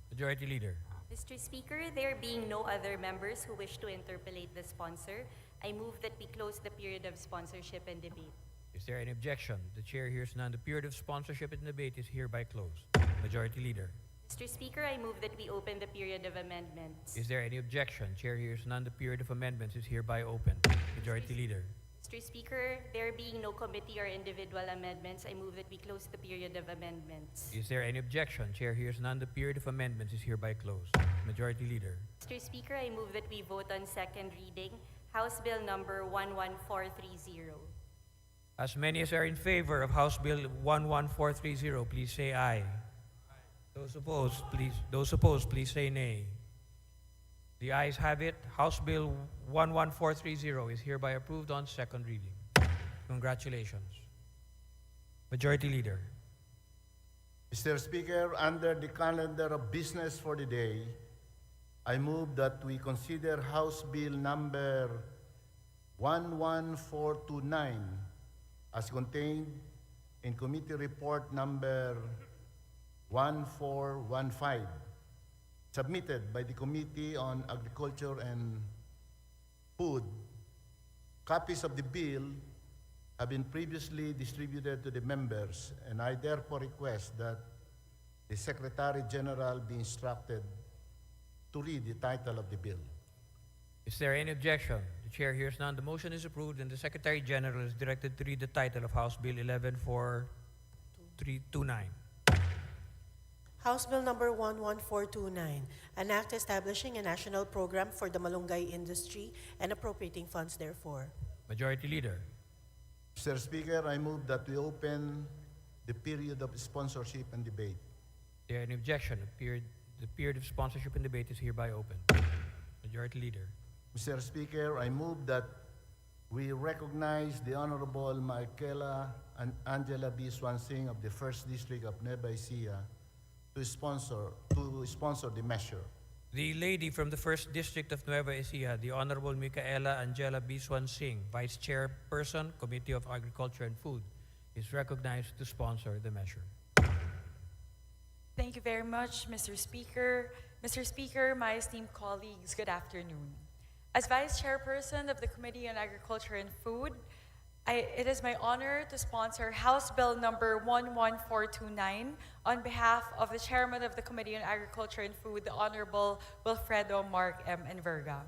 Majority Leader. Mr. Speaker, there being no other members who wish to interpolate the sponsor, I move that we close the period of sponsorship and debate. Is there any objection? The chair hears none. The period of sponsorship and debate is hereby closed. Majority Leader. Mr. Speaker, I move that we open the period of amendments. Is there any objection? Chair hears none. The period of amendments is hereby open. Majority Leader. Mr. Speaker, there being no committee or individual amendments, I move that we close the period of amendments. Is there any objection? Chair hears none. The period of amendments is hereby closed. Majority Leader. Mr. Speaker, I move that we vote on second reading, House Bill number 11430. As many as are in favor of House Bill 11430, please say aye. Those opposed, please say nay. The ayes have it. House Bill 11430 is hereby approved on second reading. Congratulations. Majority Leader. Mr. Speaker, under the calendar of business for the day, I move that we consider House Bill number 11429 as contained in Committee Report number 1415, submitted by the Committee on Agriculture and Food. Copies of the bill have been previously distributed to the members, and I therefore request that the Secretary General be instructed to read the title of the bill. Is there any objection? The Chair hears none. The motion is approved, and the Secretary General is directed to read the title of House Bill 114329. House Bill number 11429, an act establishing a national program for the malunggay industry and appropriating funds therefor. Majority Leader. Mr. Speaker, I move that we open the period of sponsorship and debate. Is there any objection? The period of sponsorship and debate is hereby open. Majority Leader. Mr. Speaker, I move that we recognize the Honorable Michaela and Angela B. Swansing of the 1st District of Nueva Ecija to sponsor the measure. The lady from the 1st District of Nueva Ecija, the Honorable Micaela Angela B. Swansing, Vice Chairperson, Committee of Agriculture and Food, is recognized to sponsor the measure. Thank you very much, Mr. Speaker. Mr. Speaker, my esteemed colleagues, good afternoon. As Vice Chairperson of the Committee on Agriculture and Food, it is my honor to sponsor House Bill number 11429 on behalf of the Chairman of the Committee on Agriculture and Food, the Honorable Wilfredo Mark M. Enverga.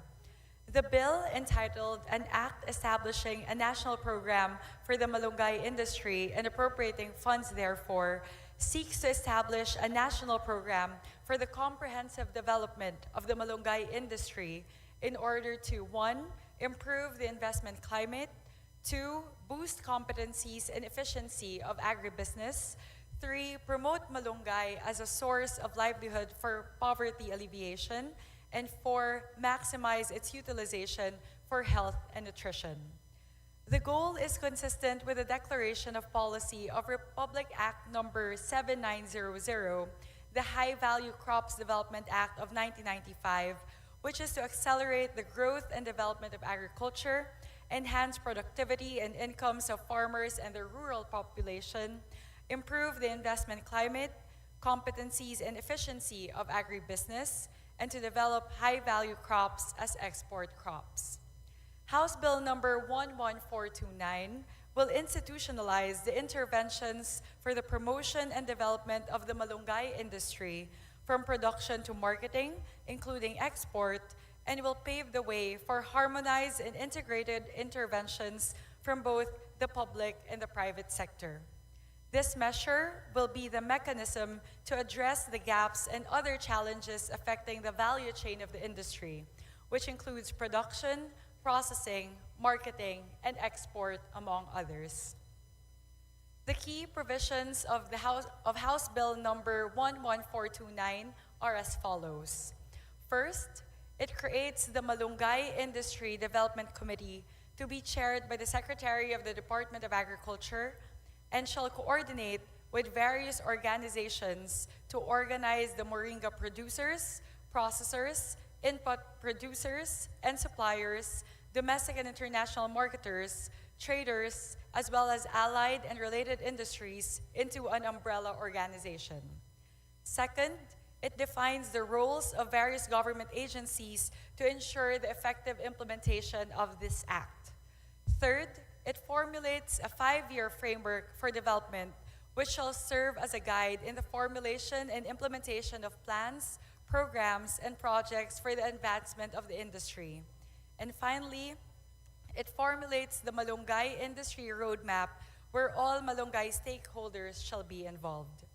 The bill, entitled An Act Establishing a National Program for the Malunggay Industry and Appropriating Funds Therefor, seeks to establish a national program for the comprehensive development of the malunggay industry in order to 1. Improve the investment climate, 2. Boost competencies and efficiency of agribusiness, 3. Promote malunggay as a source of livelihood for poverty alleviation, and 4. Maximize its utilization for health and nutrition. The goal is consistent with the Declaration of Policy of Republic Act number 7900, the High Value Crops Development Act of 1995, which is to accelerate the growth and development of agriculture, enhance productivity and incomes of farmers and the rural population, improve the investment climate, competencies and efficiency of agribusiness, and to develop high-value crops as export crops. House Bill number 11429 will institutionalize the interventions for the promotion and development of the malunggay industry from production to marketing, including export, and will pave the way for harmonized and integrated interventions from both the public and the private sector. This measure will be the mechanism to address the gaps and other challenges affecting the value chain of the industry, which includes production, processing, marketing, and export, among others. The key provisions of House Bill number 11429 are as follows. First, it creates the Malunggay Industry Development Committee to be chaired by the Secretary of the Department of Agriculture and shall coordinate with various organizations to organize the Moringa producers, processors, input producers, and suppliers, domestic and international marketers, traders, as well as allied and related industries into an umbrella organization. Second, it defines the roles of various government agencies to ensure the effective implementation of this act. Third, it formulates a 5-year framework for development, which shall serve as a guide in the formulation and implementation of plans, programs, and projects for the advancement of the industry. And finally, it formulates the Malunggay Industry Roadmap, where all malunggay stakeholders shall be involved.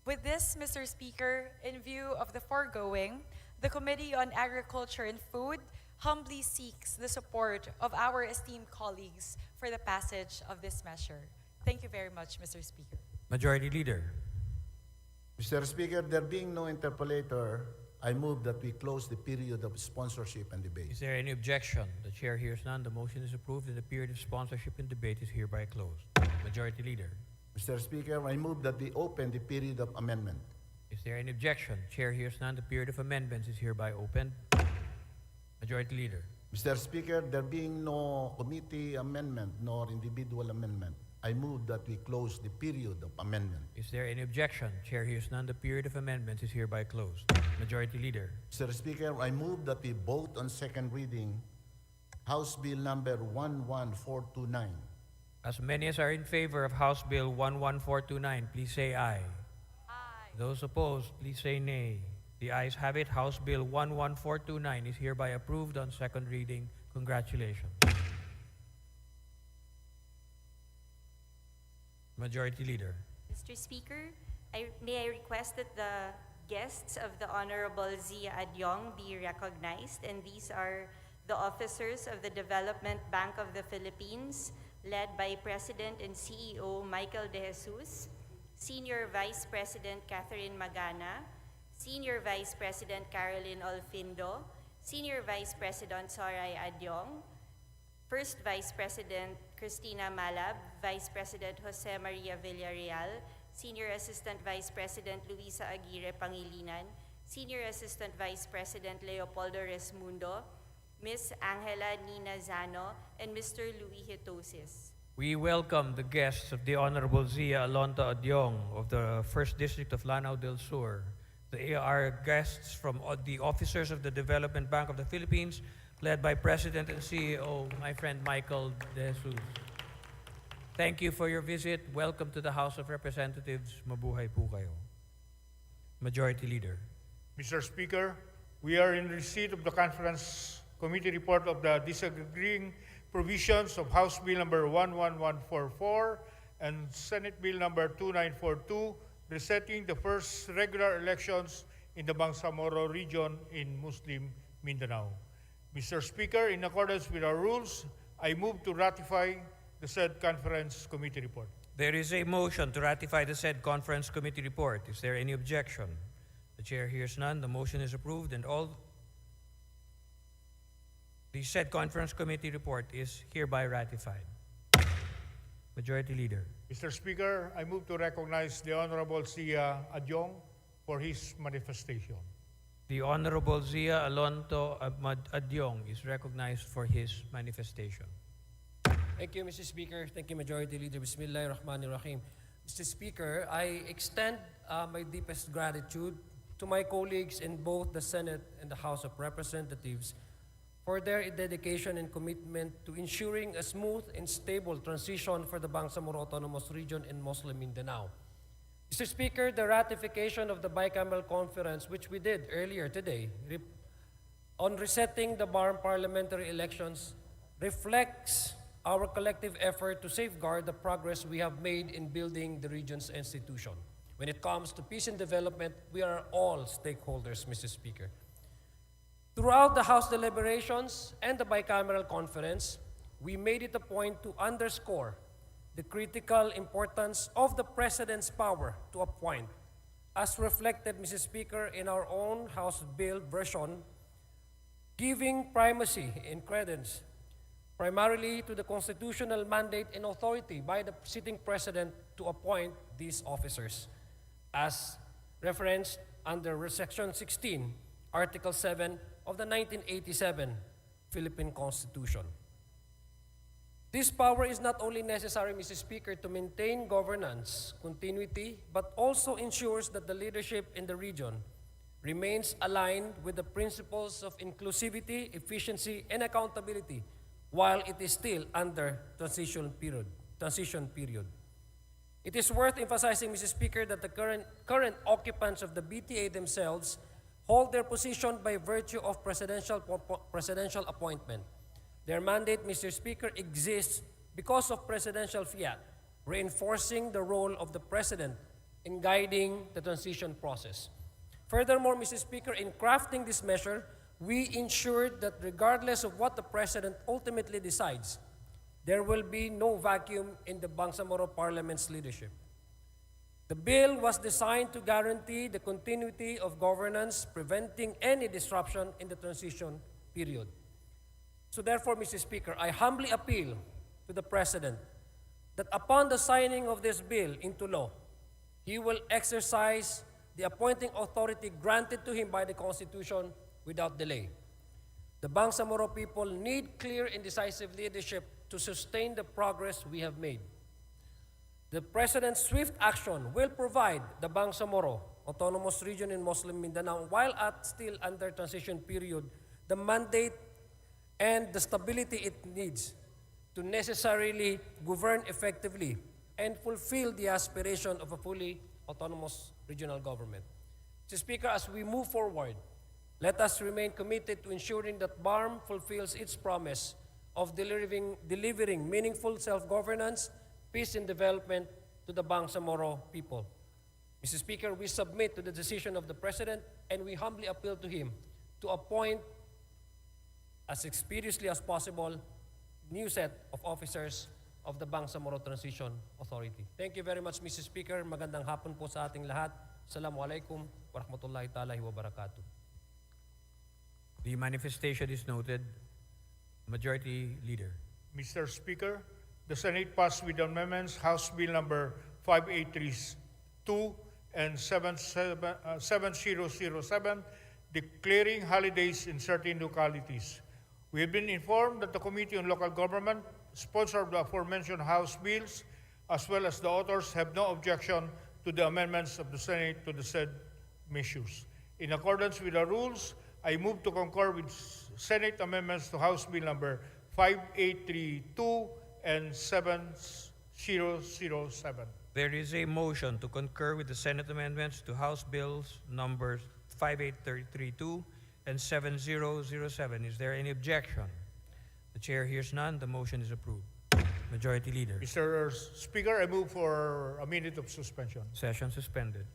With this, Mr. Speaker, in view of the foregoing, the Committee on Agriculture and Food humbly seeks the support of our esteemed colleagues for the passage of this measure. Thank you very much, Mr. Speaker. Majority Leader. Mr. Speaker, there being no interpolator, I move that we close the period of sponsorship and debate. Is there any objection? The chair hears none. The motion is approved and the period of sponsorship and debate is hereby closed. Majority Leader. Mr. Speaker, I move that we open the period of amendment. Is there any objection? Chair hears none. The period of amendments is hereby opened. Majority Leader. Mr. Speaker, there being no committee amendment nor individual amendment, I move that we close the period of amendment. Is there any objection? Chair hears none. The period of amendments is hereby closed. Majority Leader. Mr. Speaker, I move that we vote on second reading House Bill number 11429. As many as are in favor of House Bill 11429, please say aye. Aye. Those opposed, please say nay. The ayes have it. House Bill 11429 is hereby approved on second reading. Congratulations. Majority Leader. Mr. Speaker, may I request that the guests of the Honorable Zia Adyong be recognized, and these are the officers of the Development Bank of the Philippines, led by President and CEO Michael De Jesus, Senior Vice President Catherine Magana, Senior Vice President Caroline Olfindo, Senior Vice President Soray Adyong, First Vice President Cristina Malab, Vice President Jose Maria Villarreal, Senior Assistant Vice President Luisa Aguirre Pangilinan, Senior Assistant Vice President Leopoldo Resmundo, Ms. Angela Nina Zano, and Mr. Louis Hitosis. We welcome the guests of the Honorable Zia Alonta Adyong of the 1st District of Lanao del Sur. They are guests from the officers of the Development Bank of the Philippines, led by President and CEO, my friend Michael De Jesus. Thank you for your visit. Welcome to the House of Representatives. Mabuhay po kayo. Majority Leader. Mr. Speaker, we are in receipt of the Conference Committee report of the disagreeing provisions of House Bill number 11144 and Senate Bill number 2942, resetting the first regular elections in the Bangsamoro region in Muslim Mindanao. Mr. Speaker, in accordance with our rules, I move to ratify the said Conference Committee report. There is a motion to ratify the said Conference Committee report. Is there any objection? The chair hears none. The motion is approved and all the said Conference Committee report is hereby ratified. Majority Leader. Mr. Speaker, I move to recognize the Honorable Zia Adyong for his manifestation. The Honorable Zia Alonto Adyong is recognized for his manifestation. Thank you, Mr. Speaker. Thank you, Majority Leader. Bismillahirrahmanirrahim. Mr. Speaker, I extend my deepest gratitude to my colleagues in both the Senate and the House of Representatives for their dedication and commitment to ensuring a smooth and stable transition for the Bangsamoro Autonomous Region in Muslim Mindanao. Mr. Speaker, the ratification of the bicameral conference, which we did earlier today, on resetting the parliamentary elections, reflects our collective effort to safeguard the progress we have made in building the region's institution. When it comes to peace and development, we are all stakeholders, Mr. Speaker. Throughout the House deliberations and the bicameral conference, we made it a point to underscore the critical importance of the President's power to appoint, as reflected, Mr. Speaker, in our own House bill version, giving primacy and credence primarily to the constitutional mandate and authority by the sitting President to appoint these officers, as referenced under Section 16, Article 7 of the 1987 Philippine Constitution. This power is not only necessary, Mr. Speaker, to maintain governance continuity, but also ensures that the leadership in the region remains aligned with the principles of inclusivity, efficiency, and accountability while it is still under transition period. It is worth emphasizing, Mr. Speaker, that the current occupants of the BTA themselves hold their position by virtue of presidential appointment. Their mandate, Mr. Speaker, exists because of presidential fiat, reinforcing the role of the President in guiding the transition process. Furthermore, Mr. Speaker, in crafting this measure, we ensured that regardless of what the President ultimately decides, there will be no vacuum in the Bangsamoro Parliament's leadership. The bill was designed to guarantee the continuity of governance, preventing any disruption in the transition period. So therefore, Mr. Speaker, I humbly appeal to the President that upon the signing of this bill into law, he will exercise the appointing authority granted to him by the Constitution without delay. The Bangsamoro people need clear and decisive leadership to sustain the progress we have made. The President's swift action will provide the Bangsamoro Autonomous Region in Muslim Mindanao, while still under transition period, the mandate and the stability it needs to necessarily govern effectively and fulfill the aspiration of a fully autonomous regional government. Mr. Speaker, as we move forward, let us remain committed to ensuring that BARM fulfills its promise of delivering meaningful self-governance, peace, and development to the Bangsamoro people. Mr. Speaker, we submit to the decision of the President and we humbly appeal to him to appoint as expeditiously as possible new set of officers of the Bangsamoro Transition Authority. Thank you very much, Mr. Speaker. Magandang hapon po sa ating lahat. Assalamualaikum warahmatullahi ta'ala wabarakatuh. The manifestation is noted. Majority Leader. Mr. Speaker, the Senate passed with amendments House Bill number 5832 and 7007 declaring holidays in certain localities. We have been informed that the Committee on Local Government sponsored the aforementioned House bills, as well as the authors have no objection to the amendments of the Senate to the said measures. In accordance with the rules, I move to concur with Senate amendments to House Bill number 5832 and 7007. There is a motion to concur with the Senate amendments to House Bills numbers 5832 and 7007. Is there any objection? The Chair hears none. The motion is approved. Majority Leader. Mr. Speaker, I move for a minute of suspension. Session suspended.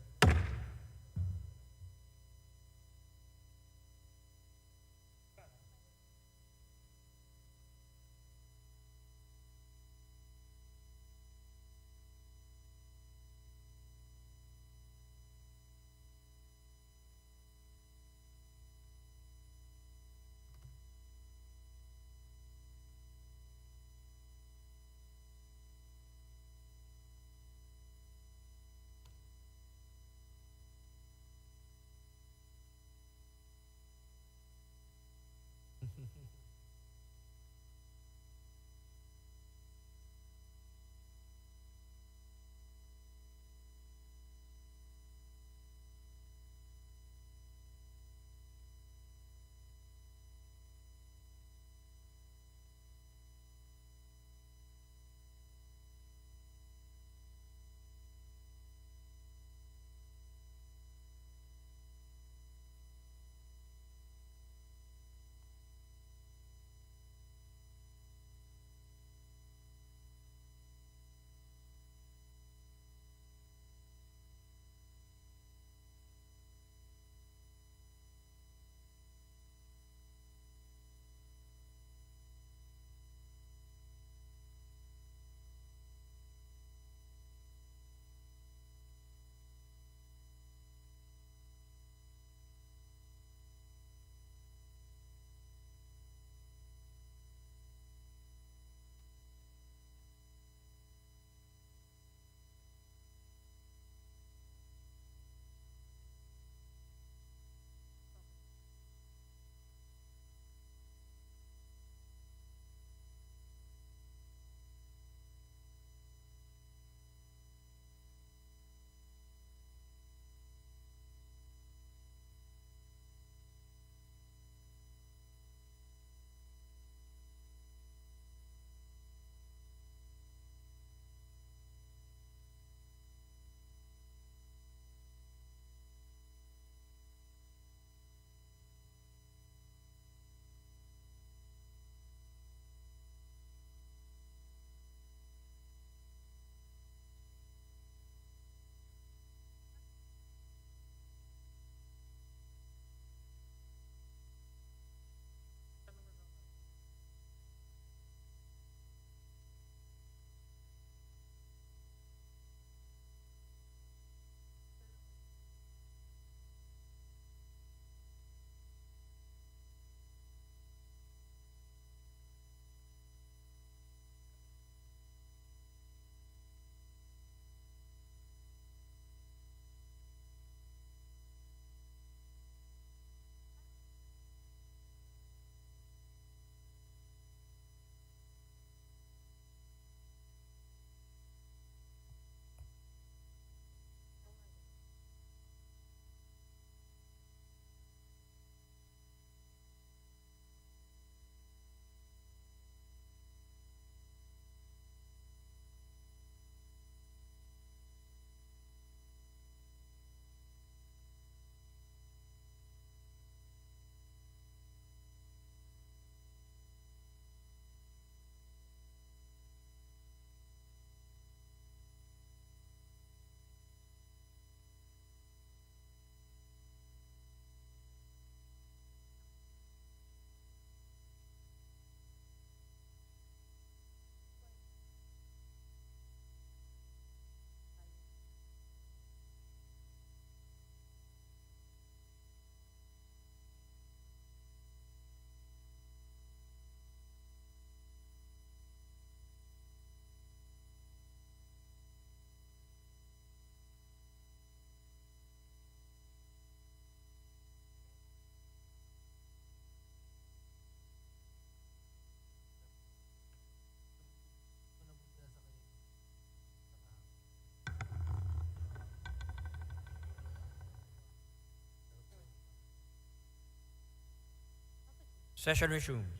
Session resumes.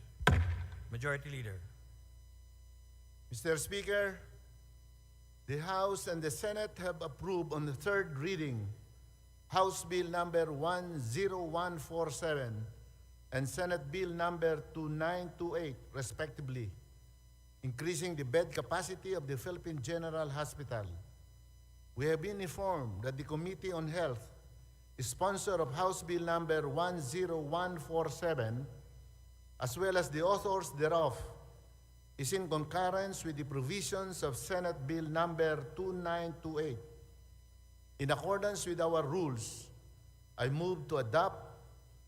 Majority Leader. Mr. Speaker, the House and the Senate have approved on the third reading House Bill number 10147 and Senate Bill number 2928, respectively, increasing the bed capacity of the Philippine General Hospital. We have been informed that the Committee on Health, sponsor of House Bill number 10147, as well as the authors thereof, is in concurrence with the provisions of Senate Bill number 2928. In accordance with our rules, I move to adopt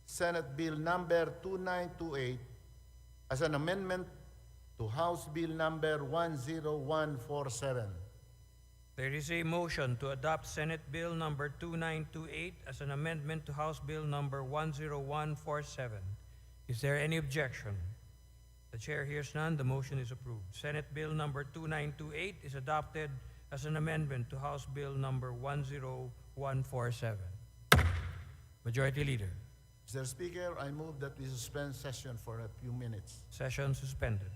Senate Bill number 2928 as an amendment to House Bill number 10147. There is a motion to adopt Senate Bill number 2928 as an amendment to House Bill number 10147. Is there any objection? The Chair hears none. The motion is approved. Senate Bill number 2928 is adopted as an amendment to House Bill number 10147. Majority Leader. Mr. Speaker, I move that we suspend session for a few minutes. Session suspended.